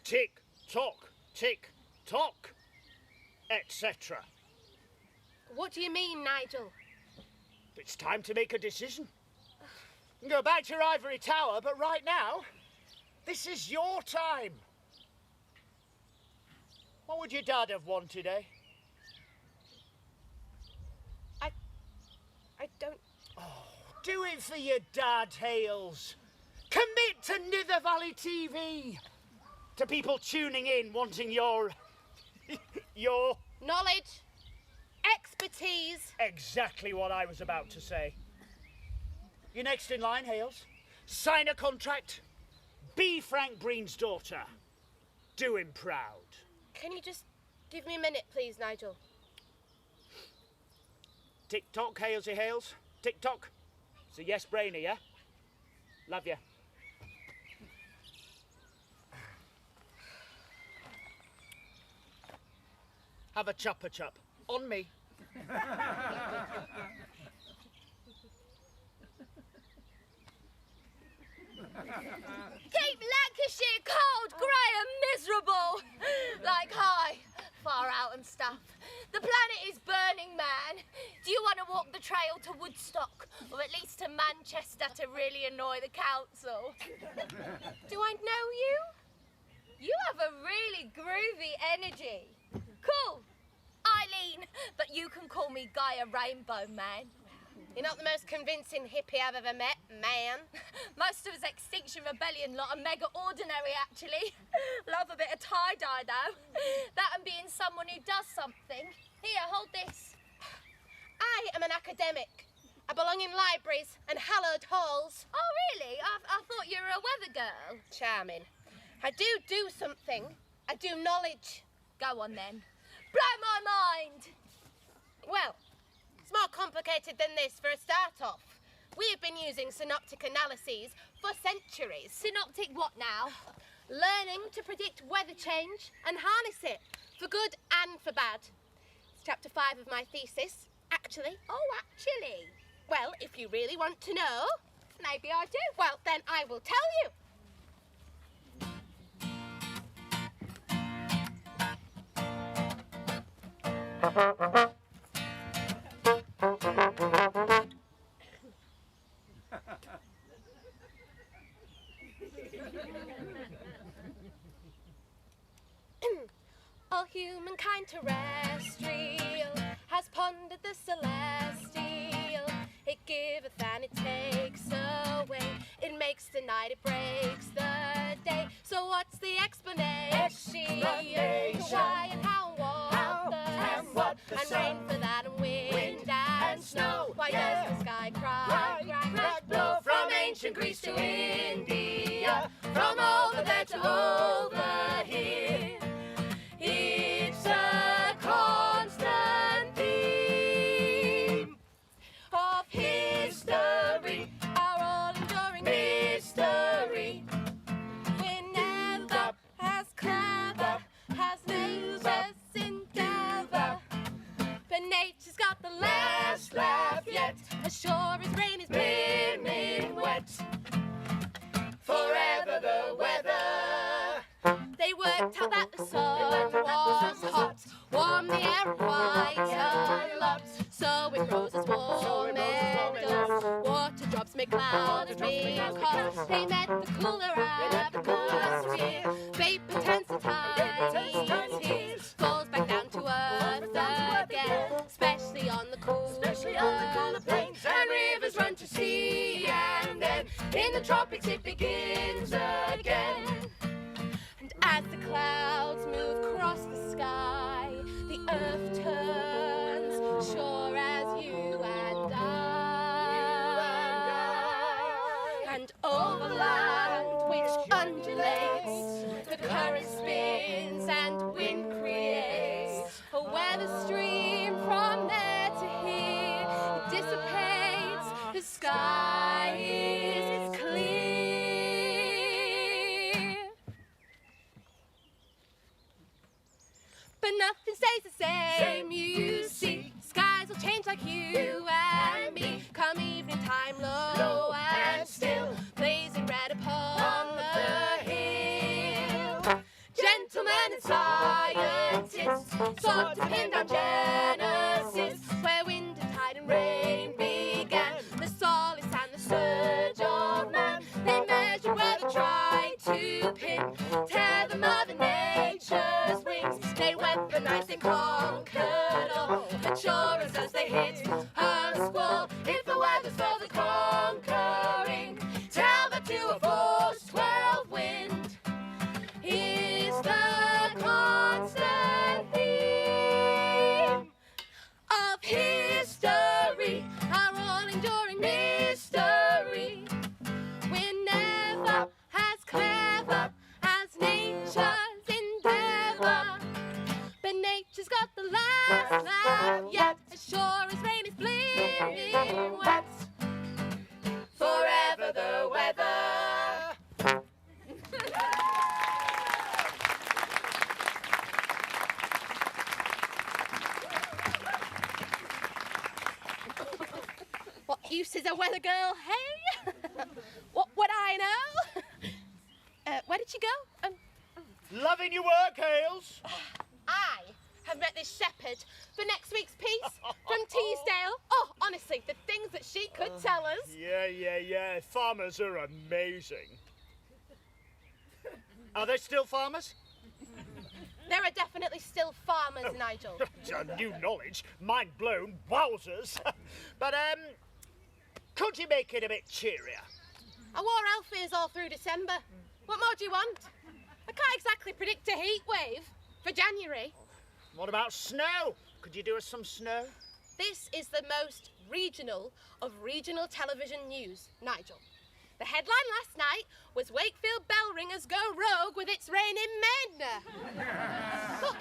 C: tick-tock, tick-tock, etc.
D: What do you mean, Nigel?
C: It's time to make a decision. You can go back to your ivory tower, but right now, this is your time. What would your dad have wanted, eh?
D: I don't...
C: Do it for your dad, Hales. Commit to Nither Valley TV. To people tuning in wanting your
D: Knowledge, expertise.
C: exactly what I was about to say. You're next in line, Hales. Sign a contract. Be Frank Breen's daughter. Do him proud.
D: Can you just give me a minute, please, Nigel?
C: Tick-tock, Halesy Hales. Tick-tock. It's a yes brainer, yeah? Love you. Have a chop. On me.
A: Keep Lancashire cold, grey and miserable. Like high, far out and stuff. The planet is burning, man. Do you want to walk the trail to Woodstock, or at least to Manchester to really annoy the council? Do I know you? You have a really groovy energy. Cool. Eileen, but you can call me Gaia Rainbow Man.
D: You're not the most convincing hippie I've ever met, man.
A: Most of us Extinction Rebellion lot are mega ordinary, actually. Love a bit of tie-dye, though. That and being someone who does something. Here, hold this.
D: I am an academic. I belong in libraries and hallowed halls.
A: Oh, really? I thought you were a weather girl.
D: Charming. I do something. I do knowledge.
A: Go on, then. Blow my mind!
D: Well, it's more complicated than this for a start-off. We have been using synoptic analyses for centuries.
A: Synoptic what now?
D: Learning to predict weather change and harness it, for good and for bad. It's chapter 5 of my thesis, actually.
A: Oh, actually?
D: Well, if you really want to know,
A: Maybe I do.
D: well, then I will tell you. All humankind terrestrial has pondered the celestial. It giveth and it takes away. It makes the night, it breaks the day. So what's the explanation? Why and how and what the sun? And rain for that and wind and snow. Why does the sky cry, blow? From ancient Greece to India, from over there to over here. It's a constant theme of history, our all-enduring mystery. We're never as clever as nature's endeavour, but nature's got the last laugh yet, as sure as rain is brimming wet. Forever the weather. They worked out that the sun was hot, warmed the air quite a lot, so it rose as warm meadows. Water drops make clouds big hot. They met the cooler atmosphere. Vapor turns to tiny tears, falls back down to earth again, especially on the cooler plains. And rivers run to sea, and then in the tropics it begins again. As the clouds move across the sky, the earth turns, sure as you and I. And over land which undulates, the current spins and wind creates a weather stream from there to here. It dissipates, the sky is clear. But nothing stays the same, you see. Skies will change like you and me. Come evening time, low and still, blazing red upon the hill. Gentlemen and scientists sought to pin down Genesis, where wind and tide and rain began. The solace and the surge of man, they measured where they tried to pin, tear the mother nature's wings. They weaponized, they conquered all, but sure as they hit a squall. If the weather's for the conquering, tell that to a force 12 wind. Is the constant theme of history, our all-enduring mystery. We're never as clever as nature's endeavour, but nature's got the last laugh yet, as sure as rain is bleeding wet. Forever the weather. What use is a weather girl, hey? What would I know? Where did she go?
C: Loving your work, Hales.
D: I have met this shepherd for next week's piece from Teesdale. Oh, honestly, the things that she could tell us.
C: Yeah. Farmers are amazing. Are there still farmers?
D: There are definitely still farmers, Nigel.
C: New knowledge. Mind blown. Wowzers. But, could you make it a bit cheerier?
D: I wore Alfiers all through December. What more do you want? I can't exactly predict a heat wave for January.
C: What about snow? Could you do us some snow?
D: This is the most regional of regional television news, Nigel. The headline last night was Wakefield bell ringers go rogue with its raining men. Look,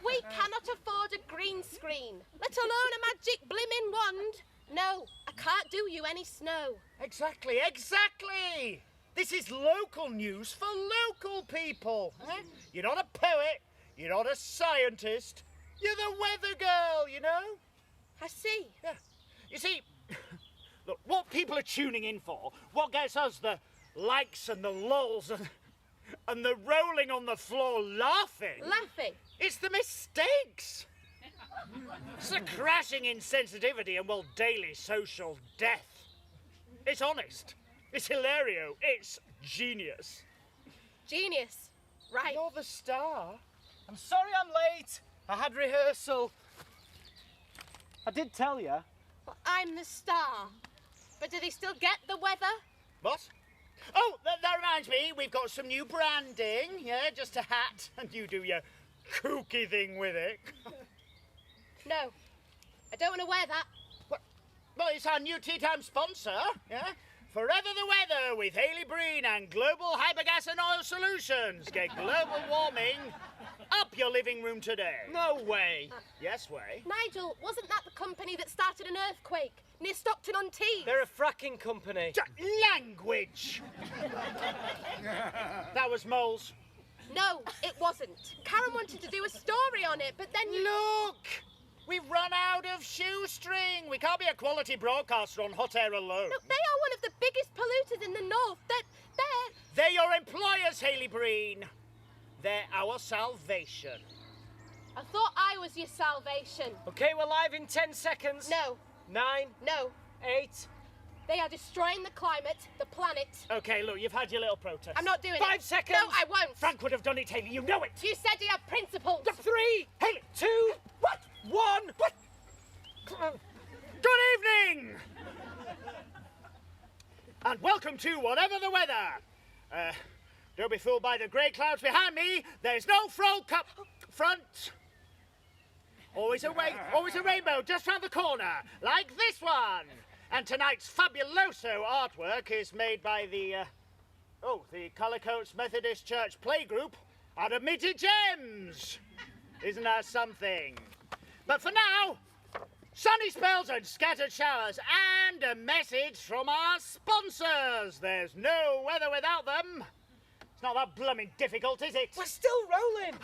D: we cannot afford a green screen, let alone a magic blimmin' wand. No, I can't do you any snow.
C: Exactly. This is local news for local people. You're not a poet, you're not a scientist, you're the weather girl, you know?
D: I see.
C: Yeah. You see, look, what people are tuning in for, what gets us the likes and the lulls and the rolling on the floor laughing.
D: Laughing?
C: It's the mistakes. It's the crashing insensitivity and, well, daily social death. It's honest. It's hilario. It's genius.
D: Genius. Right.
C: You're the star.
B: I'm sorry I'm late. I had rehearsal. I did tell you.
D: Well, I'm the star. But do they still get the weather?
C: What? Oh, that reminds me, we've got some new branding. Yeah, just a hat, and you do your kooky thing with it.
D: No, I don't want to wear that.
C: Well, it's our new tea time sponsor, yeah? Forever the weather with Hayley Breen and Global Hypergas and Oil Solutions. Get global warming up your living room today.
B: No way.
C: Yes, way.
D: Nigel, wasn't that the company that started an earthquake near Stockton-on-Tees?
B: They're a fracking company.
C: Language! That was Moles.
D: No, it wasn't. Karen wanted to do a story on it, but then you...
C: Look! We've run out of shoestring. We can't be a quality broadcaster on hot air alone.
D: Look, they are one of the biggest polluters in the north.
C: They're your employers, Hayley Breen. They're our salvation.
D: I thought I was your salvation.
B: Okay, we're live in 10 seconds.
D: No,
B: 9,
D: no.
B: 8.
D: They are destroying the climate, the planet.
C: Okay, look, you've had your little protest.
D: I'm not doing it.
B: 5 seconds.
D: No, I won't.
C: Frank would have done it, Hayley. You know it.
D: You said you have principles.
B: 3,
C: Hayley.
B: 2,
C: What?
B: 1.
C: What? Good evening. And welcome to Whatever the Weather. Don't be fooled by the grey clouds behind me. There's no front. Always a rainbow just round the corner, like this one. And tonight's fabuloso artwork is made by the Cullercoats Methodist Church Playgroup out of Meaty Gems. Isn't that something? But for now, sunny spells and scattered showers, and a message from our sponsors. There's no weather without them. It's not that blooming difficult, is it?
B: We're still rolling.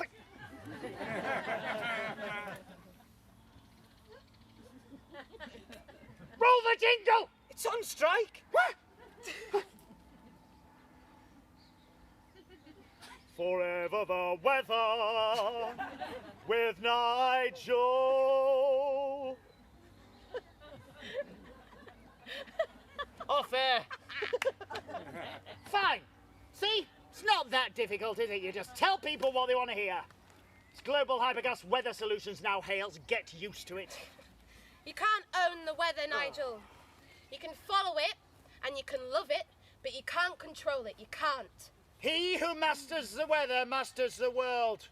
C: Roll the jingle!
B: It's on strike.
C: What? Forever the weather with Nigel.
B: Off air.
C: Fine. See? It's not that difficult, is it? You just tell people what they want to hear. It's Global Hypergas Weather Solutions now, Hales. Get used to it.
D: You can't own the weather, Nigel. You can follow it, and you can love it, but you can't control it. You can't.
C: He who masters the weather masters the world.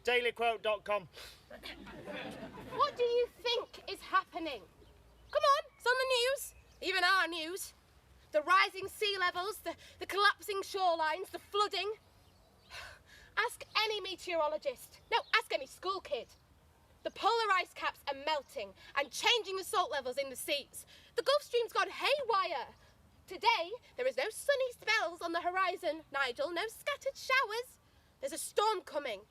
C: Dailyquote.com.
D: What do you think is happening? Come on, it's on the news. Even our news. The rising sea levels, the collapsing shorelines, the flooding. Ask any meteorologist. No, ask any school kid. The polar ice caps are melting and changing the salt levels in the seas. The Gulf Stream's gone haywire. Today, there is no sunny spells on the horizon, Nigel. No scattered showers. There's a storm coming.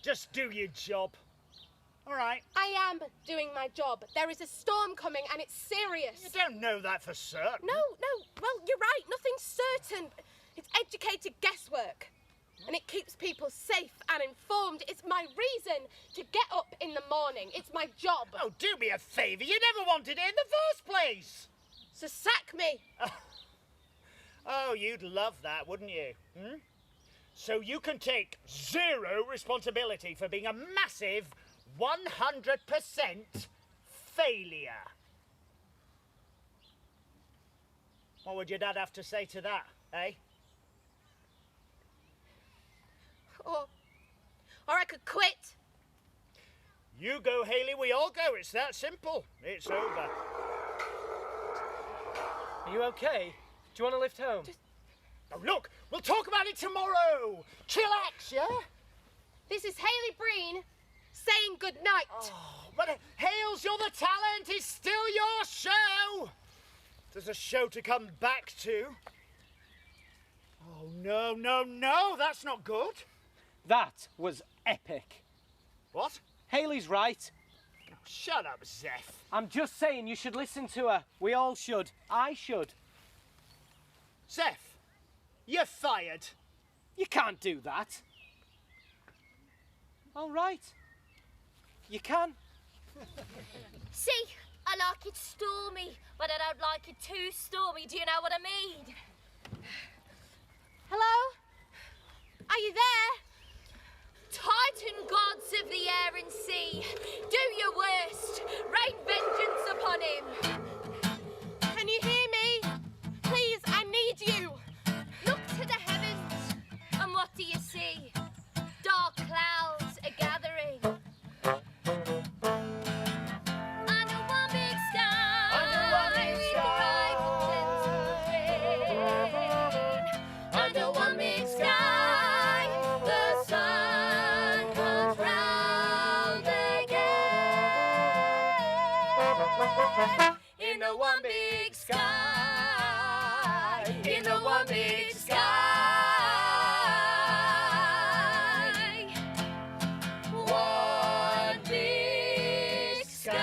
C: Just do your job. All right.
D: I am doing my job. There is a storm coming and it's serious.
C: You don't know that for certain.
D: No. Well, you're right. Nothing's certain. It's educated guesswork. And it keeps people safe and informed. It's my reason to get up in the morning. It's my job.
C: Oh, do me a favour. You never wanted it in the first place.
D: So sack me.
C: Oh, you'd love that, wouldn't you? So you can take zero responsibility for being a massive 100% failure. What would your dad have to say to that, eh?
D: Or I could quit.
C: You go, Hayley, we all go. It's that simple. It's over.
B: Are you okay? Do you want to lift home?
C: Oh, look, we'll talk about it tomorrow. Chillax, yeah?
D: This is Hayley Breen saying good night.
C: Oh, but Hales, you're the talent. It's still your show. There's a show to come back to. Oh, no. That's not good.
B: That was epic.
C: What?
B: Hayley's right.
C: Oh, shut up, Zeph.
B: I'm just saying you should listen to her. We all should. I should.
C: Zeph, you're fired.
B: You can't do that. All right. You can.
A: See, I like it stormy, but I don't like it too stormy. Do you know what I mean?
D: Hello? Are you there?
A: Tight Mountain gods of the air and sea, do your worst, rain vengeance upon him.
D: Can you hear me? Please, I need you.
A: Look to the heavens, and what do you see? Dark clouds are gathering. Under one big sky, with rifles and rain. Under one big sky, the sun comes round again. In the one big sky, in the one big sky. One big sky.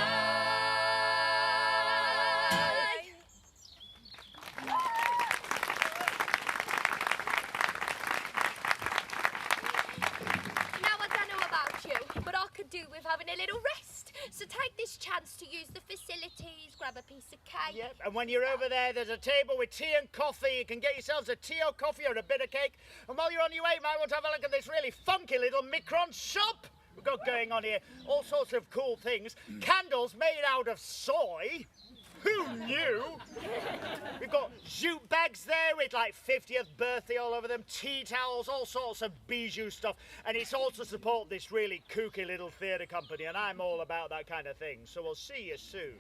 A: Now I don't know about you, but I could do with having a little rest. So take this chance to use the facilities, grab a piece of cake.
C: Yep, and when you're over there's a table with tea and coffee. You can get yourselves a tea or coffee or a bit of cake. And while you're on your way, you might want to have a look at this really funky little Mikron shop we've got going on here. All sorts of cool things. Candles made out of soy. Who knew? We've got jute bags there with like 50th birthday all over them, tea towels, all sorts of bijou stuff. And it's all to support this really kooky little theatre company, and I'm all about that kind of thing. So we'll see you soon.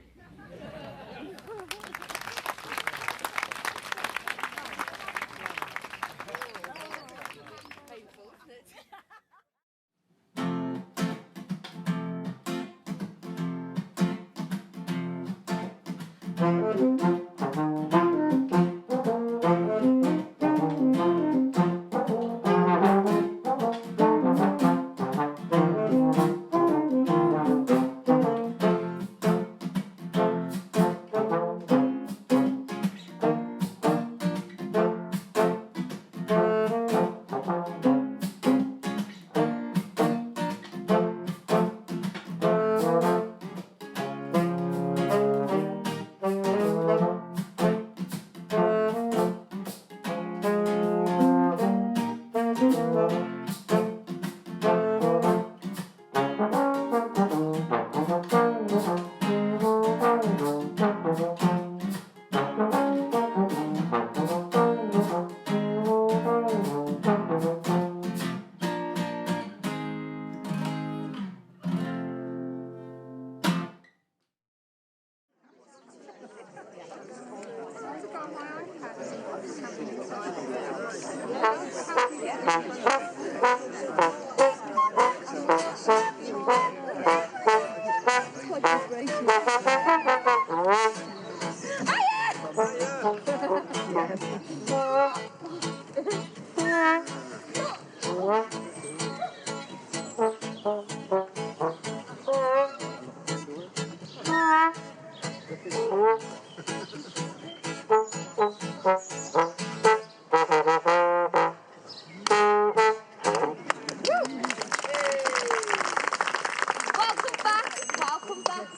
A: Welcome back.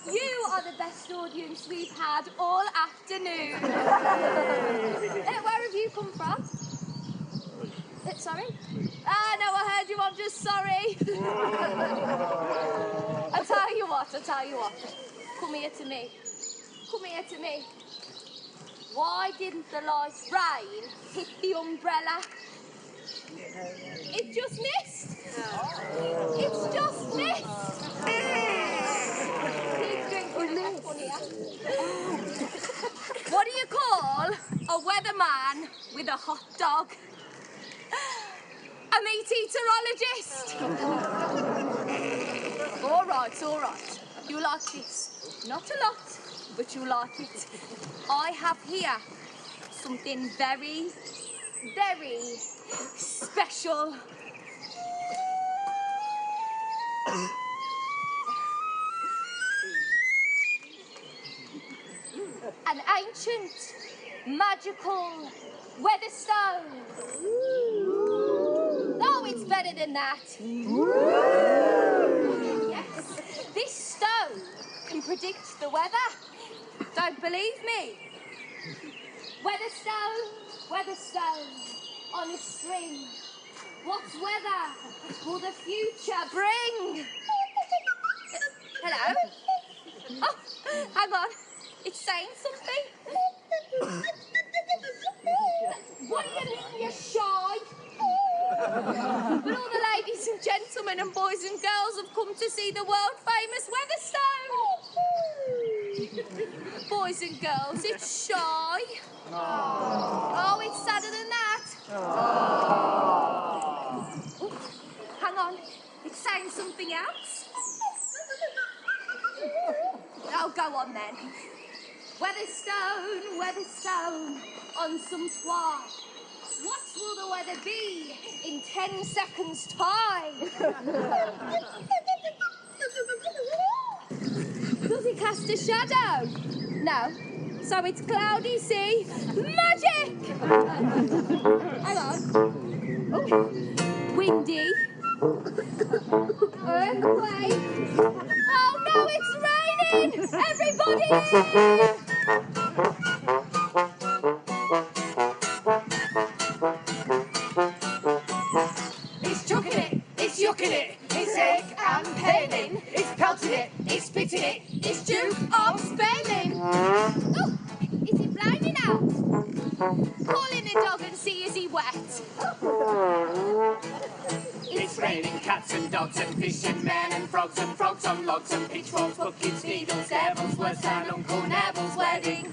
A: You are the best audience we've had all afternoon. Where have you come from? Sorry? Ah, no, I heard you. I'm just sorry. I tell you what. Come here to me. Why didn't the light rain hit the umbrella? It just missed. It's just missed. Keep drinking that funny, yeah? What do you call a weatherman with a hot dog? A meat-eaterologist. All right. You like this. Not a lot, but you like it. I have here something very, very special. An ancient, magical weatherstone. Oh, it's better than that. Yes, this stone can predict the weather. Don't believe me? Weatherstone on a string. What weather will the future bring? Hello? Oh, hang on. It's saying something. What do you mean you're shy? But all the ladies and gentlemen and boys and girls have come to see the world-famous Weatherstone. Boys and girls, it's shy. Oh, it's sadder than that. Oh, hang on. It's saying something else. Oh, go on then. Weatherstone, Weatherstone, on some twine. What will the weather be in 10 seconds' time? Does it cast a shadow? No. So it's cloudy, see? Magic! Hang on. Oh, windy. Earthquake. Oh no, it's raining! Everybody!
E: It's chucking it, it's yucking it, it's egg and paining, it's pelting it, it's spitting it,
A: It's Duke of Spelling. Oh, is it blinding out? Call in the dog and see is he wet.
E: it's raining cats and dogs and fish and men and frogs on logs and pitchforks, buckets, needles, devils, worse than Uncle Neville's wedding.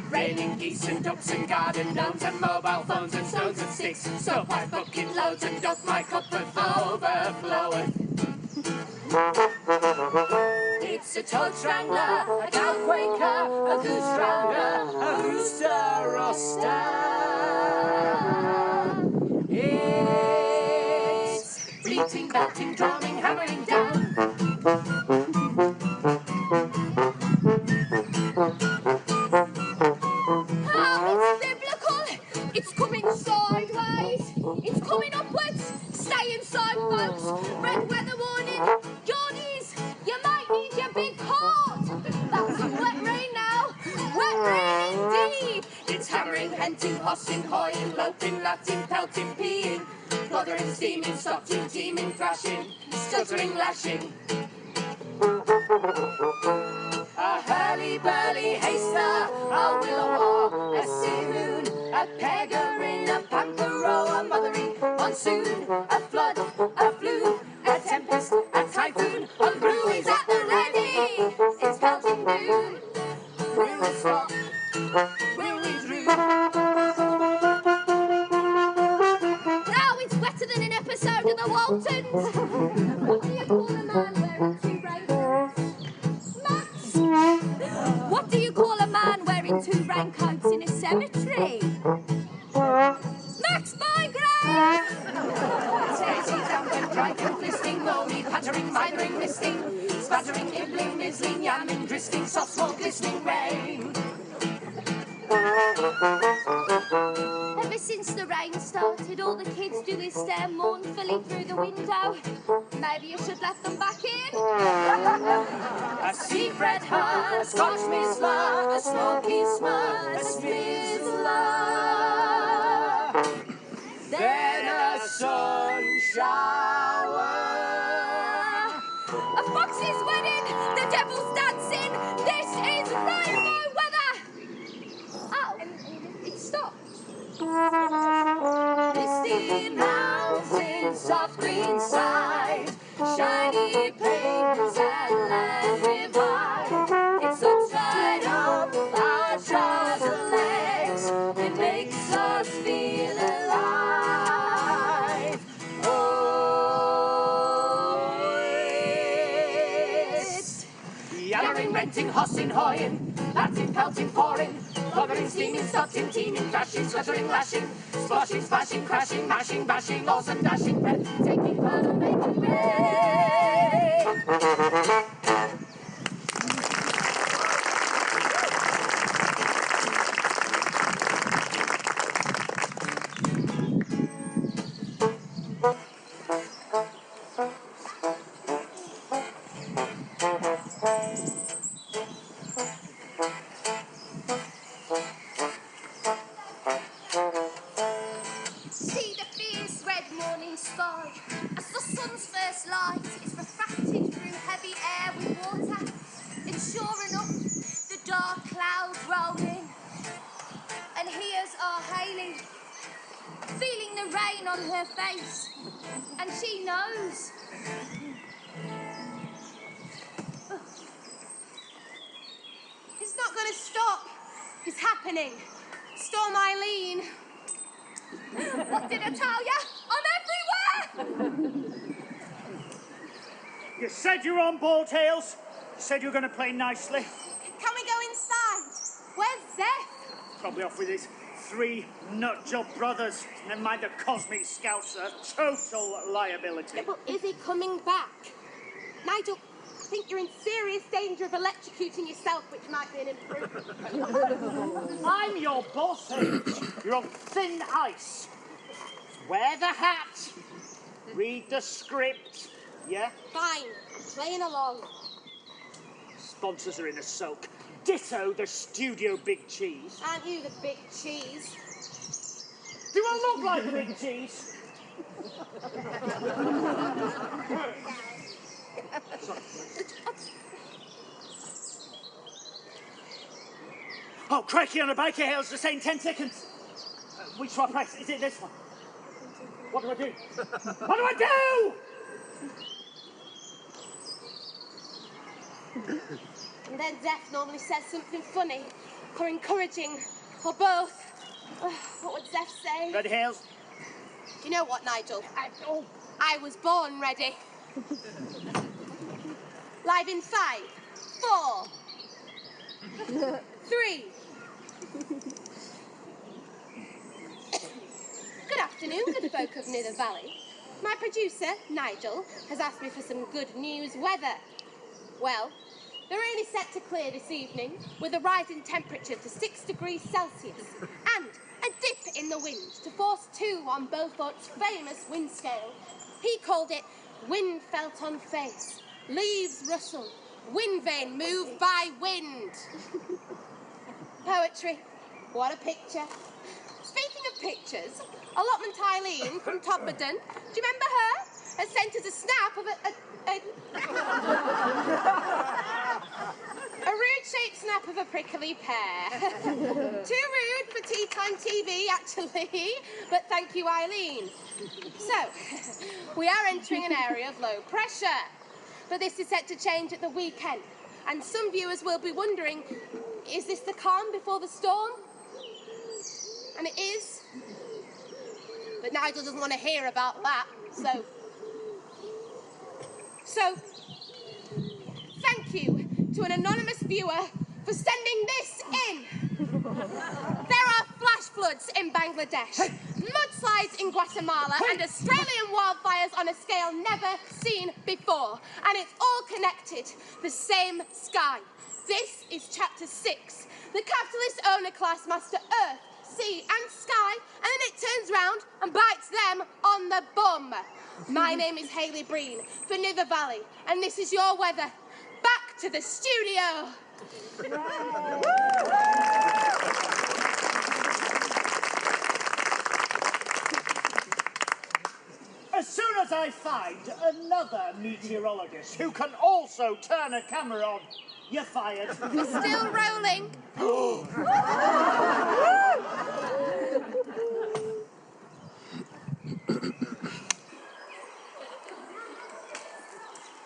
E: Raining geese and ducks and garden gnomes and mobile phones and stones and sticks, stovepipe bucket loads and doth my cup of overfloweth. It's a toad strangler, a cow quaker, a goose rounder, a rooster roster. It's bleating, belting, droning, hammering down.
A: Oh, it's biblical. It's coming sideways. It's coming upwards. Stay inside, folks. Red weather warning. Johnnies, you might need your big heart. That's some wet rain now. Wet rain indeed.
E: It's hammering, henting, hossing, hoying, loping, latting, pelting, peeing, bothering, steaming, stopping, teeming, thrashing, stuttering, lashing. A hurly-burly haster, a willow, a simoon, a peregrine, a pampero, a mothering monsoon, a flood, a flu, a tempest, a typhoon, a brew is at the ready. It's pelting doom. Will it stop? Will it droop?
A: Now it's wetter than an episode of the Waltons. What do you call a man wearing 2 raincoats? Max! What do you call a man wearing 2 raincoats in a cemetery? Max Migraine!
E: Stacy, damp and drank and flisting, moany, pattering, mithering, misting, spattering, nibbling, mizzling, yamming, dristing, soft, small, glistening rain.
A: Ever since the rain started, all the kids do is stare mournfully through the window. Maybe you should let them back in.
E: A sea-bred her, a Scotch mizzler, a smoky smur, a smizzler. Then a sun shower.
A: A fox's wedding, the devil's dancing. This is rainbow weather. Oh, it stopped.
E: Misty mountains, soft green side, shiny pavements and land divide. It's upside up, our trouser legs. It makes us feel alive. Oh, it's yammering, renting, hossing, hoying, Latin, pelting, pouring, bothering, steaming, stutting, teeming, thrashing, sweatering, lashing, splashing, splashing, crashing, mashing, bashing, loss and dashing, breath, taking further, making rain.
A: feeling the rain on her face. And she knows.
D: It's not going to stop. It's happening. Storm Eileen.
A: What did I tell ya? I'm everywhere!
C: You said you were on board, Hales. You said you were going to play nicely.
D: Can we go inside? Where's Zeph?
C: Probably off with his 3 nut-job brothers. Never mind the cosmic scouser. Total liability.
D: Well, is he coming back? Nigel, I think you're in serious danger of electrocuting yourself, which might be an improvement.
C: I'm your boss, Hales. You're on thin ice. Wear the hat. Read the script. Yeah?
D: Fine, I'm playing along.
C: Sponsors are in a sulk. Ditto the studio Big Cheese.
D: Aren't you the big cheese?
C: Do I look like a big cheese? Oh, crikey on a biker, Hales, just saying 10 seconds. Which one press? Is it this one? What do I do? What do I do?
D: And then Zeph normally says something funny, or encouraging, or both. What would Zeph say?
C: Ready, Hales?
D: Do you know what, Nigel? I was born ready. Live in 5, 4, 3. Good afternoon, good folk of Nether Valley. My producer, Nigel, has asked me for some good news weather. Well, the rain is set to clear this evening, with a rise in temperature to 6 degrees Celsius and a dip in the wind to force 2 on Beaufort's famous wind scale. He called it wind felt on face, leaves rustle, wind vein moved by wind. Poetry. What a picture. Speaking of pictures, Allotment Eileen from Topperden, do you remember her? Has sent us a snap of a rude-shaped snap of a prickly pear. Too rude for tea time TV, actually, but thank you, Eileen. So, we are entering an area of low pressure, but this is set to change at the weekend, and some viewers will be wondering, is this the calm before the storm? And it is, but Nigel doesn't want to hear about that, So, thank you to an anonymous viewer for sending this in. There are flash floods in Bangladesh, mudslides in Guatemala, and Australian wildfires on a scale never seen before. And it's all connected, the same sky. This is chapter 6. The capitalist owner class master Earth, sea and sky, and then it turns round and bites them on the bum. My name is Hayley Breen for Nether Valley, and this is your weather. Back to the studio.
C: As soon as I find another meteorologist who can also turn a camera on, you're fired.
D: We're still rolling.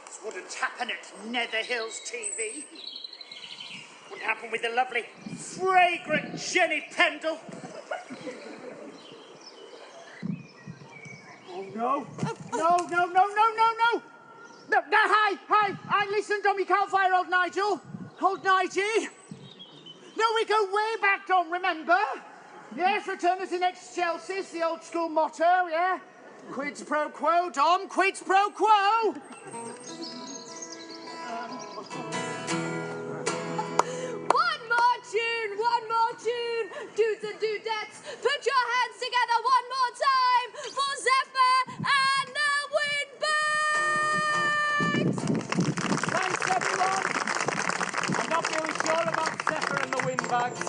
C: This wouldn't happen at Nether Hills TV. Wouldn't happen with the lovely, fragrant Jenny Pendle. Oh, no. No, hi, listen, Dom, you can't fire old Nigel. Old Nigel. No, we go way back, Dom, remember? Yes, eternity next Chelsea's the old school motto, yeah? Quids pro quo, Dom, quids pro quo.
A: One more tune, dudes and dudettes, put your hands together one more time for Zephyr and the Windbags!
B: Thanks, everyone. I'm not really sure about Zephyr and the Windbags.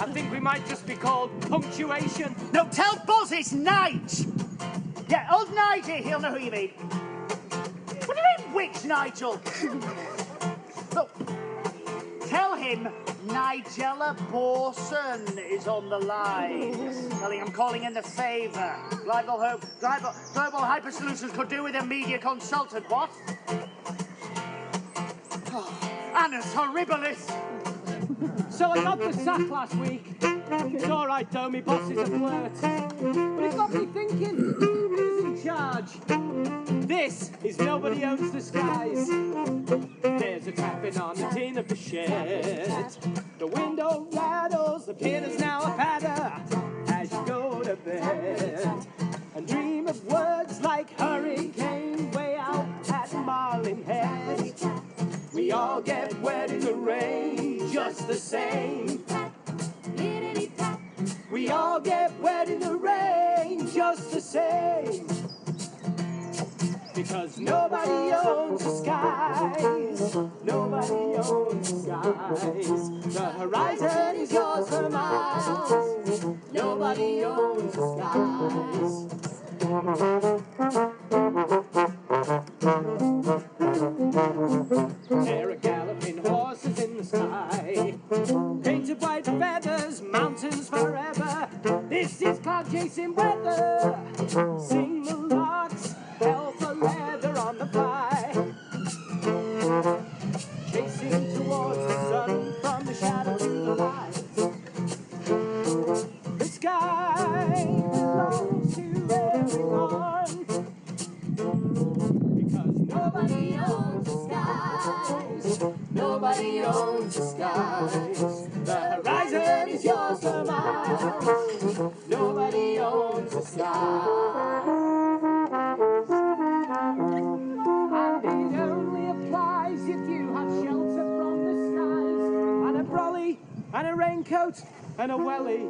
B: I think we might just be called Punctuation.
C: No, tell Buzz it's Nige. Yeah, old Nigel, he'll know who you mean. What do you mean, which Nigel? Look, tell him Nigella Borson is on the line. Telling I'm calling in the favour. Global Hyper Solutions could do with a media consultant, what? Oh, Annus Horribilis.
B: So I got the sack last week. It's all right, though, my boss is a flirt. But it got me thinking, who's in charge? This is Nobody Owns the Skies. There's a tapping on the tin of the shed. The window rattles, the pin is now a patter as you go to bed. And dream of words like hurricane way out at Marlin Head. We all get wet in the rain just the same. We all get wet in the rain just the same. Because nobody owns the skies. Nobody owns the skies. The horizon is yours for miles. Nobody owns the skies. There are galloping horses in the sky, painted white feathers, mountains forever. This is cloud chasing weather. Sing the larks, hell for leather on the fly, chasing towards the sun from the shadow to the light. The sky belongs to everyone, because nobody owns the skies. Nobody owns the skies. The horizon is yours for miles. Nobody owns the skies. And it only applies if you have shelter from the skies, and a brolly, and a raincoat, and a welly.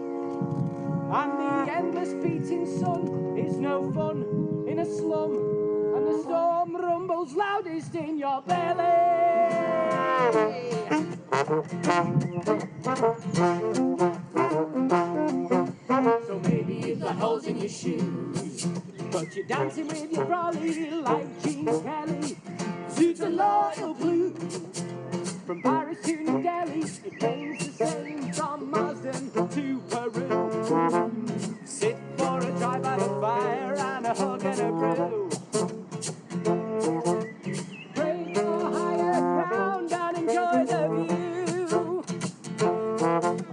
B: And the endless beating sun is no fun in a slum, and the storm rumbles loudest in your belly. So maybe you've got holes in your shoes, but you're dancing with your brolly like Gene Kelly. Suits a loyal blue. From Paris to New Delhi, it rains the same from Marsden to Peru. Sit for a drive by the fire and a hug and a brew. Pray for higher ground and enjoy the view.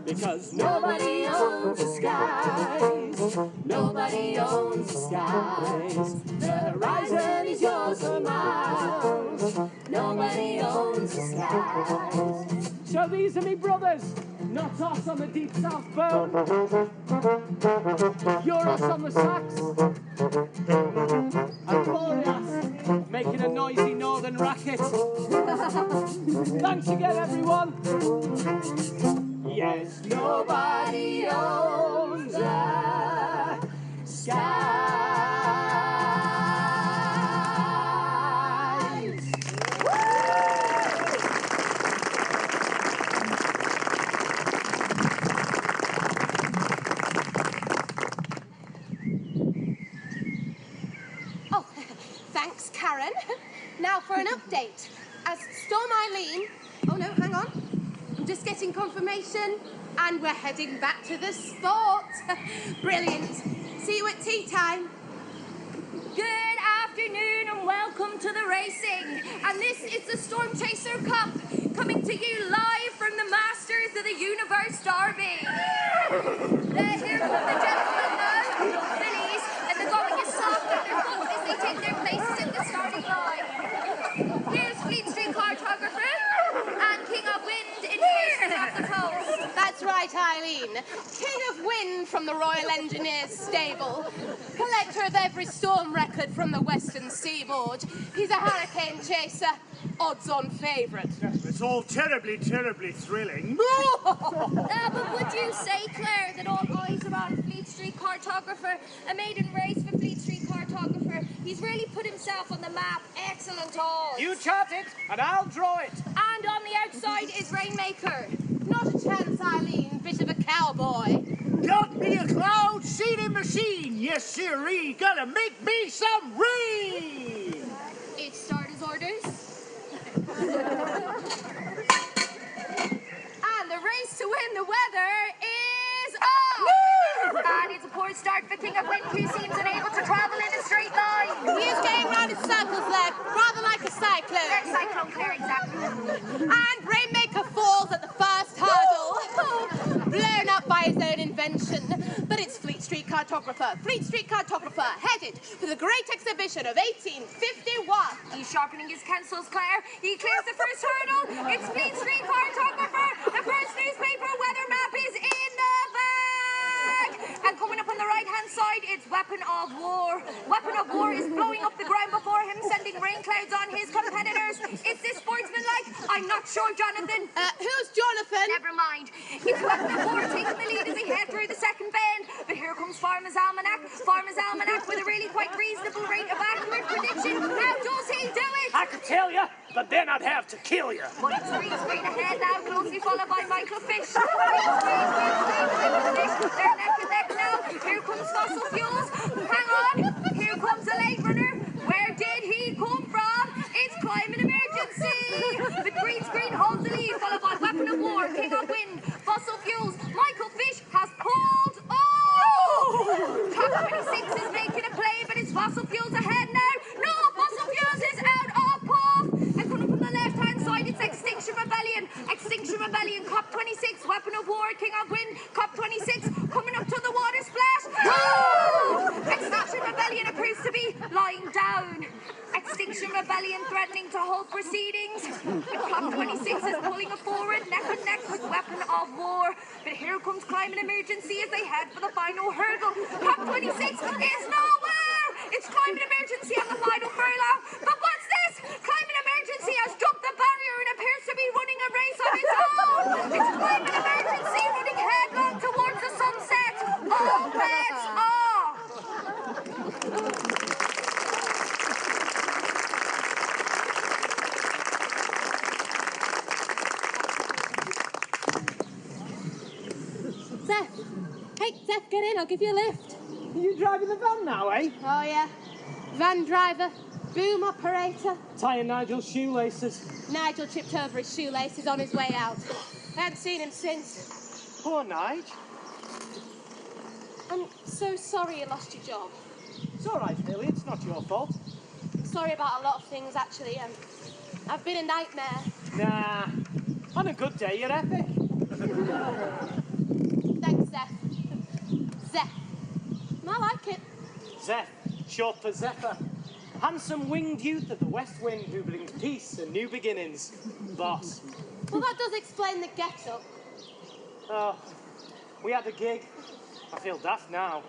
B: Because nobody owns the skies. Nobody owns the skies. The horizon is yours for miles. Nobody owns the skies. So these are me brothers, not us on the deep south bone. You're us on the sax. And Glorious, making a noisy northern racket. Thanks again, everyone. Yes, nobody owns the skies.
D: Oh, thanks, Karen. Now for an update. As Storm Eileen... Oh, no, hang on. I'm just getting confirmation, and we're heading back to the sport. Brilliant. See you at tea time.
A: Good afternoon and welcome to the racing. And this is the Storm Chaser Cup, coming to you live from the Masters of the Universe Derby. Here come the gentlemen now, fillies, and the going is soft and they're both busy taking their places in the starting line. Here's Fleet Street Cartographer and King of Wind in here off the coast.
D: That's right, Eileen. King of Wind from the Royal Engineers stable. Collector of every storm record from the western seaboard. He's a hurricane chaser. Odds-on favourite.
C: It's all terribly, terribly thrilling.
A: But would you say, Claire, that all eyes are on Fleet Street Cartographer, a maiden race for Fleet Street Cartographer? He's really put himself on the map. Excellent odds.
B: You chart it, and I'll draw it.
A: And on the outside is Rainmaker.
D: Not a chance, Eileen. Bit of a cowboy.
C: Got me a cloud seeding machine. Yes, sirree. Gonna make me some rain.
A: It's starter's orders.
D: And the
E: race to win the weather is off! And it's a poor start for King of Wind, who seems unable to travel in a straight line.
D: He is going round in circles there, rather like a cyclone.
E: Cyclone Claire, exactly.
D: And Rainmaker falls at the first hurdle. Blown up by his own invention. But it's Fleet Street Cartographer, headed for the Great Exhibition of 1851.
E: He's sharpening his pencils, Claire. He clears the first hurdle. It's Fleet Street Cartographer. The first newspaper weather map is in the bag. And coming up on the right-hand side, it's Weapon of War. Weapon of War is blowing up the ground before him, sending rain clouds on his competitors. Is this sportsmanlike? I'm not sure, Jonathan.
D: Who's Jonathan?
E: Never mind. It's Weapon of War taking the lead as they head through the second bend. But here comes Farmer's Almanac. Farmer's Almanac with a really quite reasonable rate of accurate prediction. How does he do it?
B: I could tell you, but then I'd have to kill you.
E: But it's green screen ahead now, closely followed by Michael Fish. Michael Fish. They're neck and neck now. Here comes Fossil Fuels. Hang on. Here comes a late runner. Where did he come from? It's Climate Emergency. The green screen holds the lead, followed by Weapon of War, King of Wind, Fossil Fuels. Michael Fish has pulled. Oh! Top 26 is making a play, but it's Fossil Fuels ahead now. No, Fossil Fuels is out of puff. And coming from the left-hand side, it's Extinction Rebellion. Extinction Rebellion, Cop 26, Weapon of War, King of Wind, Cop 26, coming up to the water splash. Oh! Extinction Rebellion appears to be lying down. Extinction Rebellion threatening to hold proceedings. The Cop 26 is pulling it forward, neck and neck with Weapon of War. But here comes Climate Emergency as they head for the final hurdle. Cop 26 is nowhere! It's Climate Emergency on the final furlong. But what's this? Climate Emergency has jumped the barrier and appears to be running a race on its own. It's Climate Emergency running headlong towards the sunset. All bets off.
D: Zeph. Hey, Zeph, get in. I'll give you a lift.
B: Are you driving the van now, eh?
D: Oh, yeah. Van driver, boom operator.
B: Tying Nigel's shoelaces.
D: Nigel tripped over his shoelaces on his way out. I haven't seen him since.
B: Poor Nige.
D: I'm so sorry you lost your job.
B: It's all right, Millie. It's not your fault.
D: Sorry about a lot of things, actually. I've been a nightmare.
B: Nah. On a good day, you're epic.
D: Thanks, Zeph. Zeph. I like it.
B: Zeph, short for Zephyr. Handsome winged youth of the west wind who brings peace and new beginnings. Boss.
D: Well, that does explain the get-up.
B: Oh, we had a gig. I feel daft now.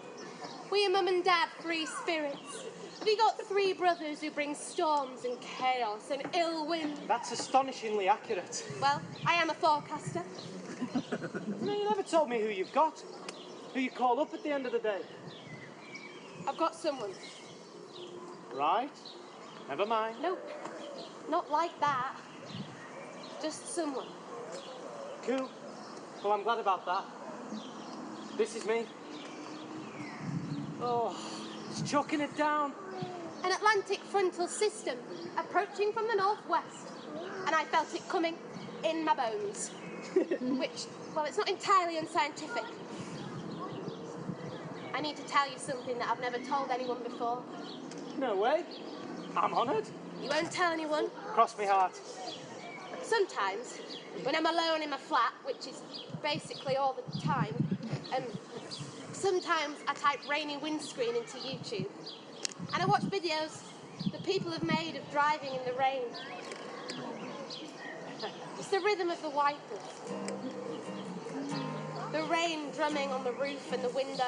D: We your mum and dad free spirits. We got three brothers who bring storms and chaos and ill wind.
B: That's astonishingly accurate.
D: Well, I am a forecaster.
B: No, you never told me who you've got. Who you call up at the end of the day.
D: I've got someone.
B: Right. Never mind.
D: No, not like that. Just someone.
B: Cool. Well, I'm glad about that. This is me. Oh, it's chucking it down.
D: An Atlantic frontal system approaching from the northwest. And I felt it coming in my bones. Which, well, it's not entirely unscientific. I need to tell you something that I've never told anyone before.
B: No way. I'm honoured.
D: You won't tell anyone?
B: Cross me heart.
D: Sometimes, when I'm alone in my flat, which is basically all the time, sometimes I type rainy windscreen into YouTube. And I watch videos that people have made of driving in the rain. It's the rhythm of the wipers. The rain drumming on the roof and the window.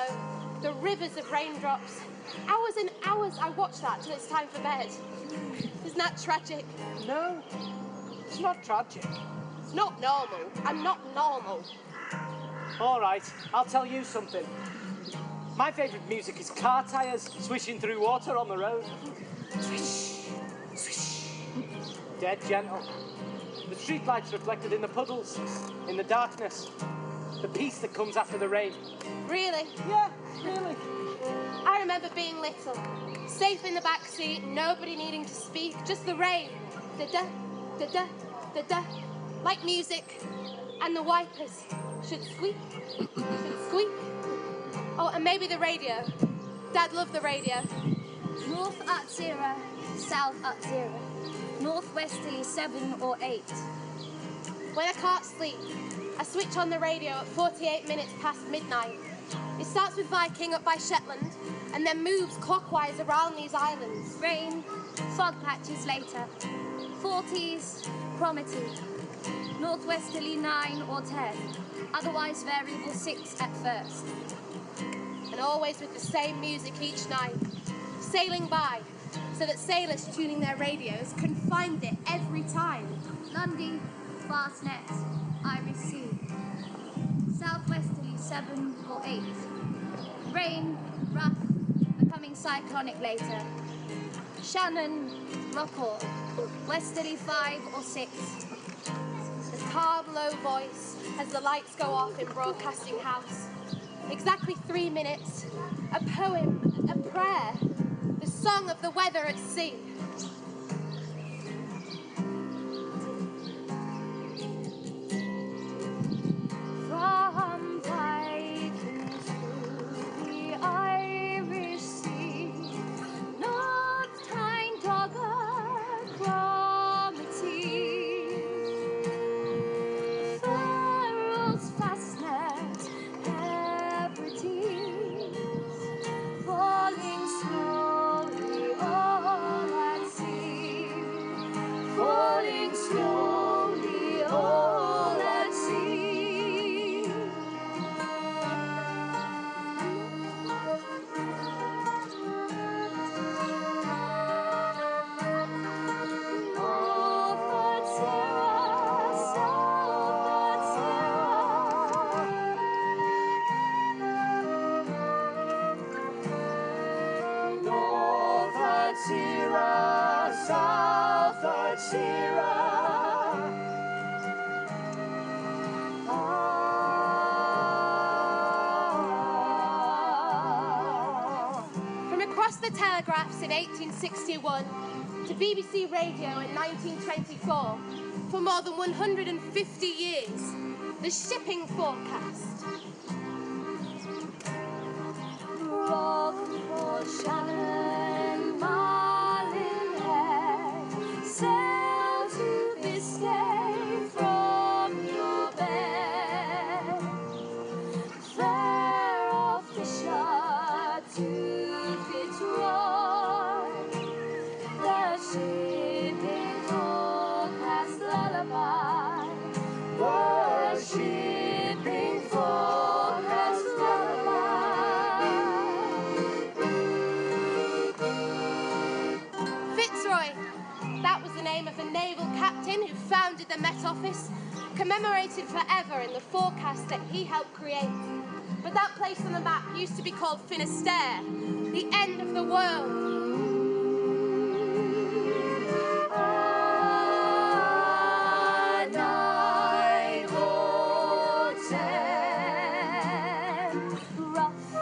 D: The rivers of raindrops. Hours and hours I watch that till it's time for bed. Isn't that tragic?
B: No, it's not tragic.
D: It's not normal. I'm not normal.
B: All right, I'll tell you something. My favourite music is car tyres swishing through water on the road. Swish, swish. Dead gentle. The streetlights reflected in the puddles, in the darkness. The peace that comes after the rain.
D: Really?
B: Yeah, really.
D: I remember being little, safe in the back seat, nobody needing to speak, just the rain. Da-da, da-da, da-da. Like music, And the wipers should squeak, should squeak. Oh, and maybe the radio. Dad loved the radio.
A: North at 0, south at 0, northwesterly 7 or 8.
D: When I can't sleep, I switch on the radio at 48 minutes past midnight. It starts with Viking up by Shetland and then moves clockwise around these islands.
A: Rain, fog patches later, 40s, Cromarty, northwesterly 9 or 10, otherwise variable 6 at first.
D: And always with the same music each night, sailing by, so that sailors tuning their radios can find it every time.
A: Lundy, Fastnet, Irish Sea, southwesterly 7 or 8. Rain, rough, becoming cyclonic later. Shannon, Rockall, westerly 5 or 6.
D: The calm, low voice as the lights go off in Broadcasting House. Exactly 3 minutes. A poem, a prayer, the song of the weather at sea.
A: From Vikings to the Irish Sea, North Tyne, Dogger, Cromarty, Furrows, Fastnet, Hebrides, falling slowly all at sea, falling slowly all at sea.
D: From across the telegraphs in 1861 to BBC Radio in 1924, for more than 150 years, the shipping forecast.
A: Rockport, Shannon, Marlinhead, sail to Biscay from your bed. Fair of Fisher to Fitzroy, the shipping forecast lullaby, the shipping forecast lullaby.
D: Fitzroy, that was the name of a naval captain who founded the Met Office, commemorated forever in the forecast that he helped create. But that place on the map used to be called Finisterre, the end of the world.
A: Rough,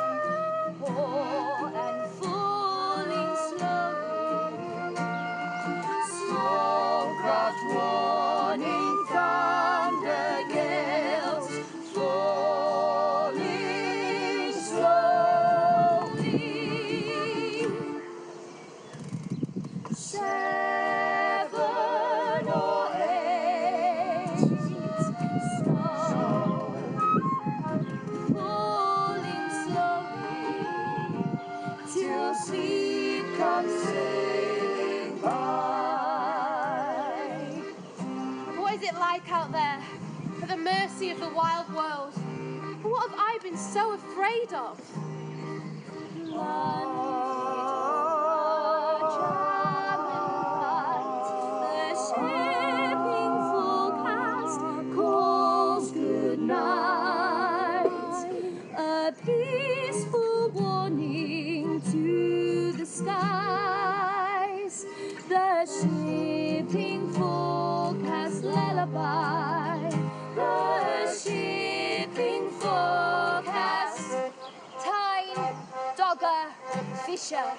A: poor, and falling slowly. Scarcroft warning, thunder gales, falling slowly. 7 or 8 snow, falling slowly till sleep comes sailing by.
D: What is it like out there, at the mercy of the wild world? What have I been so afraid of?
A: The shipping forecast calls good night, a peaceful warning to the skies. The shipping forecast lullaby, the shipping forecast. Tyne, Dogger, Fisher.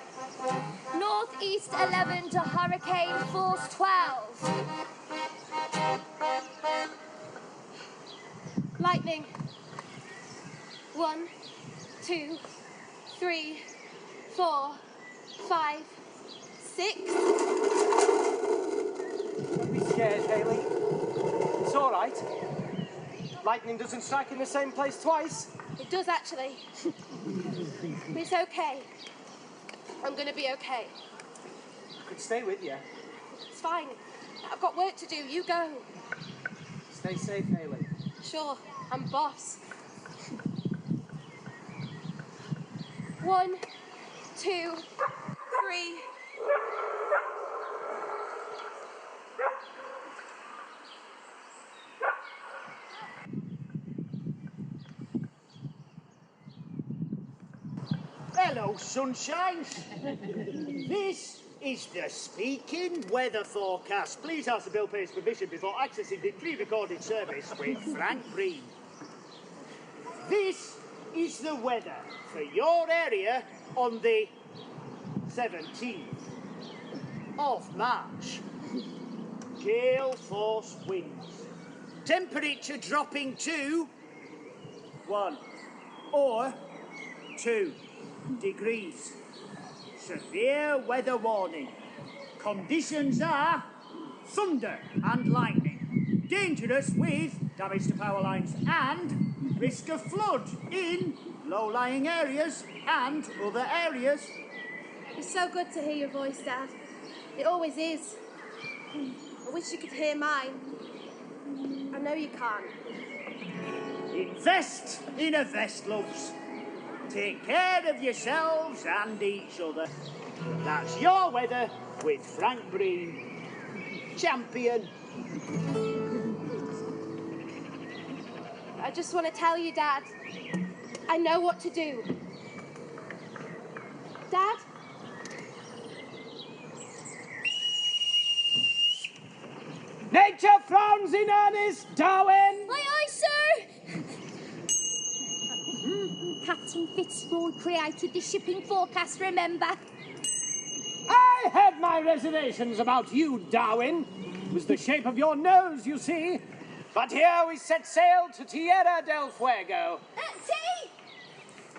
A: Northeast 11 to hurricane force 12.
D: Lightning. 1, 2, 3, 4, 5, 6.
B: Don't be scared, Hayley. It's all right. Lightning doesn't strike in the same place twice.
D: It does, actually. But it's okay. I'm going to be okay.
B: I could stay with you.
D: It's fine. I've got work to do. You go.
B: Stay safe, Hayley.
D: Sure, I'm boss. 1, 2, 3.
C: Hello, sunshine. This is the speaking weather forecast. Please ask the bill payer's permission before accessing the pre-recorded service with Frank Green. This is the weather for your area on the 17th of March. Gale force winds. Temperature dropping to 1 or 2 degrees. Severe weather warning. Conditions are thunder and lightning. Dangerous with damage to power lines and risk of flood in low-lying areas and other areas.
D: It's so good to hear your voice, Dad. It always is. I wish you could hear mine. I know you can't.
C: Invest in a vest, loves. Take care of yourselves and each other. That's your weather with Frank Breen, champion.
D: I just want to tell you, Dad, I know what to do. Dad?
B: Nature frowns in earnest, Darwin!
A: Aye, aye, sir! Captain Fitzroy created the shipping forecast, remember?
B: I had my reservations about you, Darwin. It was the shape of your nose, you see. But here we set sail to Tierra del Fuego.
A: Tea!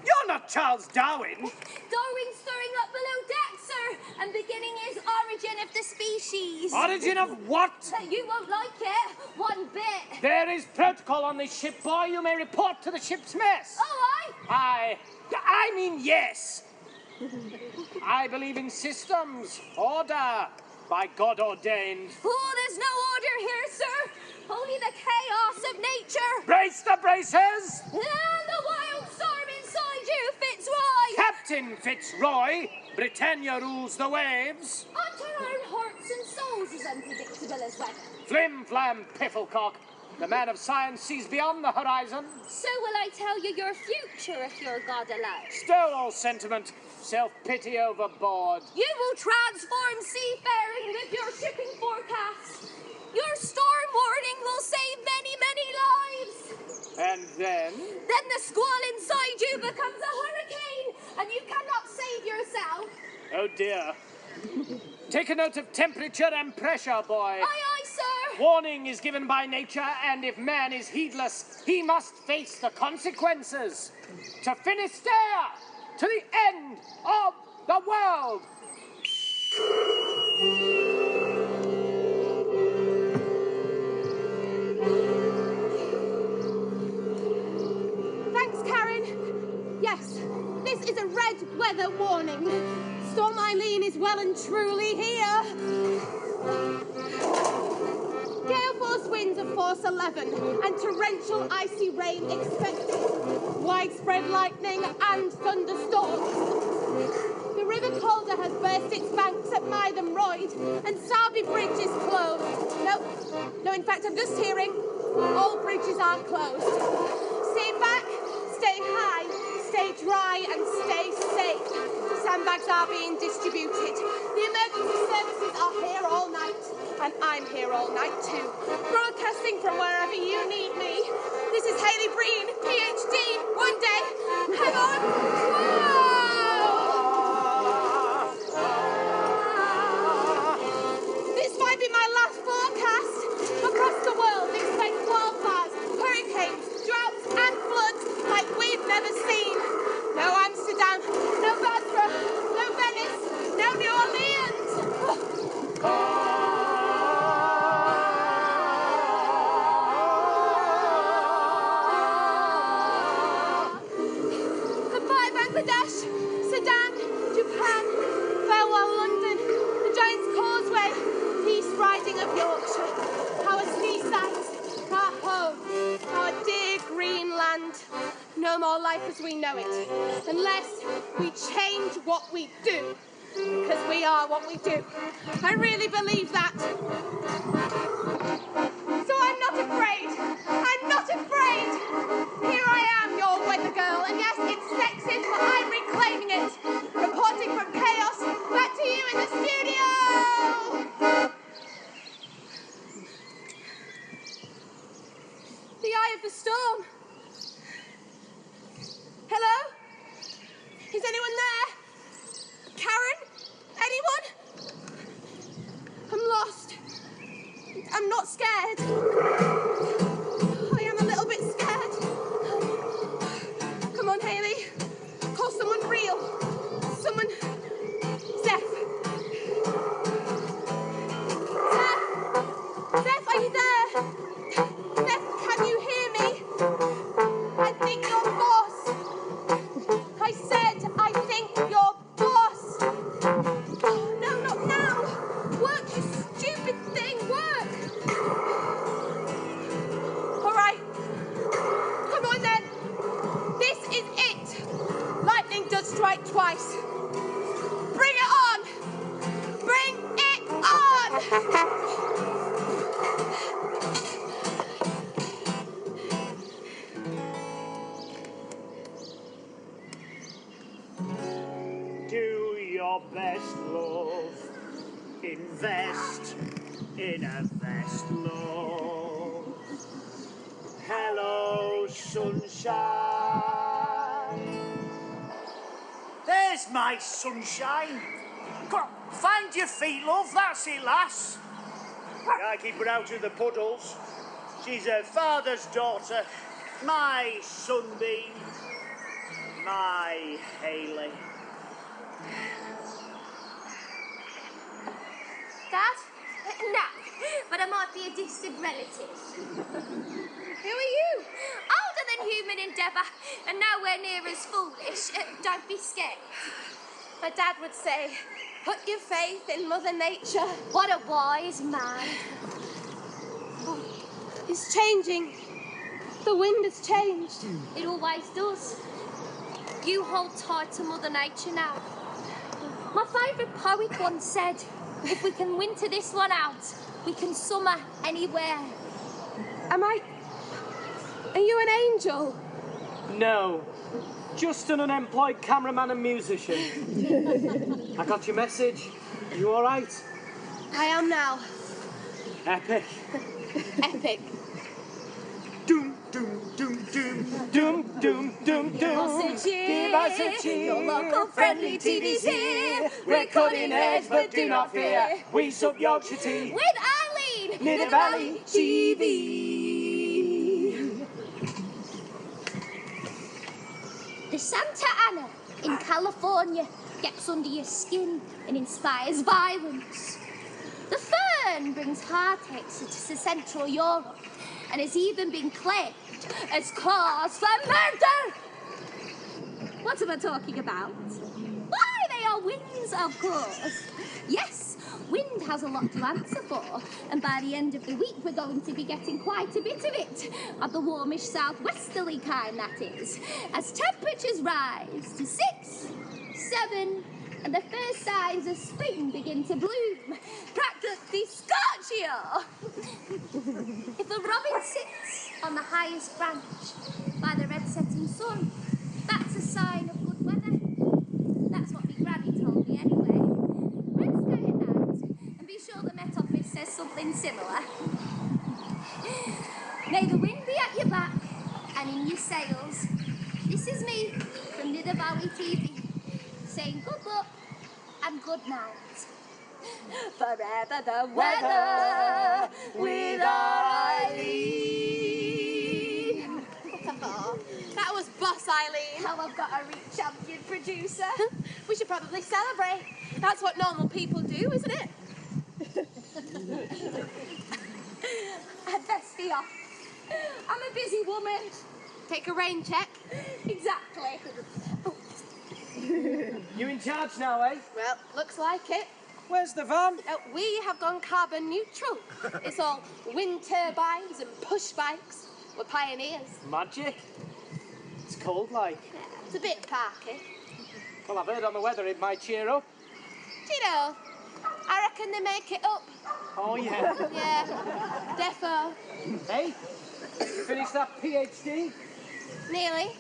B: You're not Charles Darwin.
A: Darwin's throwing up below deck, sir, and beginning his origin of the species.
B: Origin of what?
A: You won't like it, one bit.
B: There is protocol on this ship, boy. You may report to the ship's mess.
A: Oh, aye?
B: I mean yes. I believe in systems, order, by God ordained.
A: Oh, there's no order here, sir. Only the chaos of nature.
B: Brace the braces!
A: And the wild storm inside you, Fitzroy.
B: Captain Fitzroy, Britannia rules the waves.
A: Aren't our own hearts and souls as unpredictable as weather?
B: Flim flam pifflecock. The man of science sees beyond the horizon.
A: So will I tell you your future if your God allows.
B: Stow all sentiment, self-pity overboard.
A: You will transform seafaring with your shipping forecast. Your storm warning will save many, many lives.
B: And then?
A: Then the squall inside you becomes a hurricane, and you cannot save yourself.
B: Oh dear. Take a note of temperature and pressure, boy.
A: Aye, aye, sir.
B: Warning is given by nature, and if man is heedless, he must face the consequences. To Finisterre, to the end of the world.
D: Thanks, Karen. Yes, this is a red weather warning. Storm Eileen is well and truly here. Gale force winds of force 11 and torrential icy rain expected. Widespread lightning and thunderstorms. The River Calder has burst its banks at Mytham Royd and Sarby Bridge is closed. No, in fact, I'm just hearing all bridges are closed. Stay back, stay high, stay dry and stay safe. Sandbags are being distributed. The emergency services are here all night, and I'm here all night too, broadcasting from wherever you need me. This is Hayley Breen, PhD, one day. Hang on. Whoa! This might be my last forecast. Across the world, expect wildfires, hurricanes, drought Bangladesh, Sudan, Japan, farewell London, the Giant's Causeway, Peace Riding of Yorkshire, our seaside, our home, our dear green land. No more life as we know it, unless we change what we do, because we are what we do. I really believe that. So I'm not afraid. I'm not afraid. Here I am, your weather girl, and yes, it's sexist, but I'm reclaiming it. Reporting from chaos, back to you in the studio. The eye of the storm. Hello? Is anyone there? Karen? Anyone? I'm lost. I'm not scared. I am a little bit scared. Come on, Hayley. Call someone real. Someone... Zeph. Zeph, are you there? Zeph, can you hear me? I think you're boss. I said, I think you're boss. No, not now. Work, you stupid thing, work. All right. Come on then. This is it. Lightning does strike twice. Bring it on. Bring it on.
C: Do your best, love. Invest in a vest, love. Hello, sunshine. There's my sunshine. Come on, find your feet, love. That's it, lass. I keep her out of the puddles. She's her father's daughter. My sunbeam. My Hayley.
A: Dad? No, but I might be a distant relative. Who are you? Older than human endeavour and nowhere near as foolish. Don't be scared.
D: My dad would say, put your faith in Mother Nature.
A: What a wise man.
D: Oh, it's changing. The wind has changed.
A: It always does. You hold tight to Mother Nature now. My favourite poet once said, if we can winter this one out, we can summer anywhere.
D: Are you an angel?
B: No, just an unemployed cameraman and musician. I got your message. You all right?
D: I am now.
B: Epic.
D: Epic.
B: Doom, doom, doom, doom, doom, doom, doom, doom.
A: Give us a cheer. Your local friendly TV's here.
B: Recording heads, but do not fear. We sub Yorkshire tea.
A: With Eileen.
B: Near the Valley TV. The Santa Ana in California gets under your skin and inspires violence. The fern brings heartaches to Central Europe and has even been claimed as cause for murder. What am I talking about? Why, they are winds, of course. Yes, wind has a lot to answer for, and by the end of the week we're going to be getting quite a bit of it, of the warmish southwesterly kind, that is, as temperatures rise to 6, 7, and the first signs of spring begin to bloom, practically scorchio. If a robin sits on the highest branch by the red setting sun, that's a sign of good weather. That's what my granny told me anyway. Let's go at night and be sure the Met Office says something similar. May the wind be at your back and in your sails. This is me from Nither Valley TV saying good luck and good night. Forever the weather with Eileen.
D: That was boss, Eileen.
A: How I've got a reach champion producer.
D: We should probably celebrate. That's what normal people do, isn't it?
A: I'd best be off. I'm a busy woman.
D: Take a rain check.
A: Exactly.
D: Oh,
B: in charge now, eh?
D: Well, looks like it.
B: Where's the van?
D: We have gone carbon neutral. It's all wind turbines and push bikes. We're pioneers.
B: Magic. It's cold like.
D: Yeah, it's a bit parky.
B: Well, I've heard on the weather it might cheer up.
D: Do you know, I reckon they make it up.
B: Oh, yeah.
D: Yeah, defo.
B: Hey, you finished that PhD?
D: Nearly.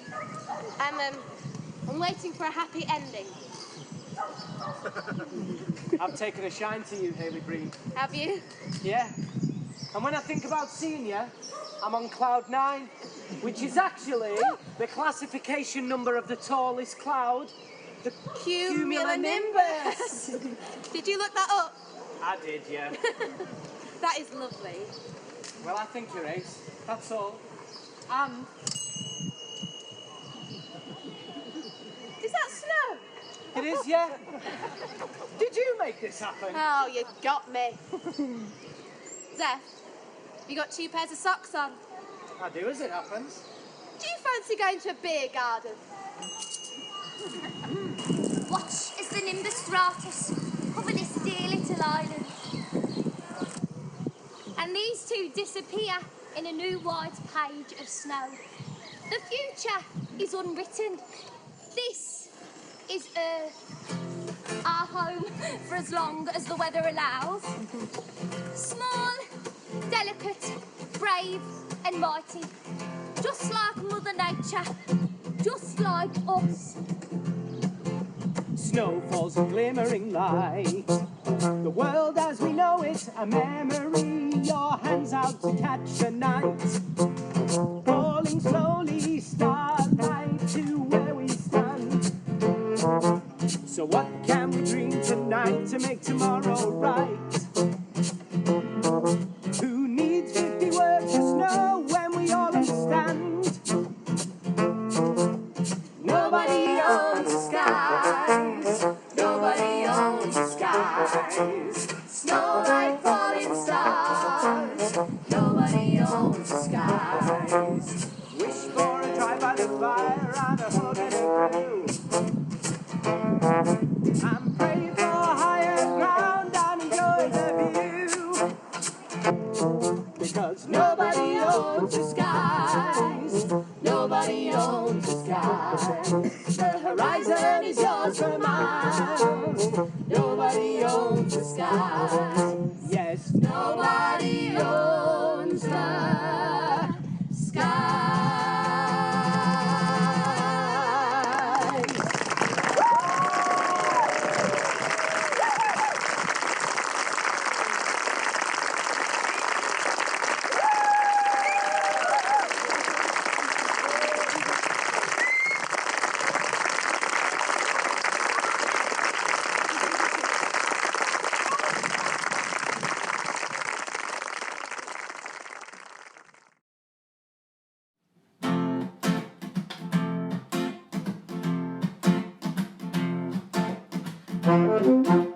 D: I'm waiting for a happy ending.
B: I've taken a shine to you, Hayley Breen.
D: Have you?
B: Yeah. And when I think about seeing you, I'm on cloud 9, which is actually the classification number of the tallest cloud, the
D: Cumulonimbus. Did you look that up?
B: I did, yeah.
D: That is lovely.
B: Well, I think you're ace. That's all. And
D: Is that snow?
B: it is, yeah. Did you make this happen?
D: Oh, you got me. Zeph, you got 2 pairs of socks on.
B: I do, as it happens.
D: Do you fancy going to a beer garden?
A: Watch as the nimbus stratus cover this dear little island. And these two disappear in a new white page of snow. The future is unwritten. This is Earth, our home for as long as the weather allows. Small, delicate, brave and mighty. Just like Mother Nature, just like us.
B: Snow falls a glimmering light. The world as we know it, a memory. Your hands out to catch the night. Falling slowly, starlight to where we stand. So what can we dream tonight to make tomorrow right? Who needs 50 words to know when we all understand? Nobody owns the skies. Nobody owns the skies. Snow like falling stars. Nobody owns the skies. Wish for a drive by the fire and a hug and a brew. And pray for higher ground and enjoy the view. Because nobody owns the skies. Nobody owns the skies. The horizon is yours for miles. Nobody owns the skies. Yes, nobody owns the skies.
E: Thank you.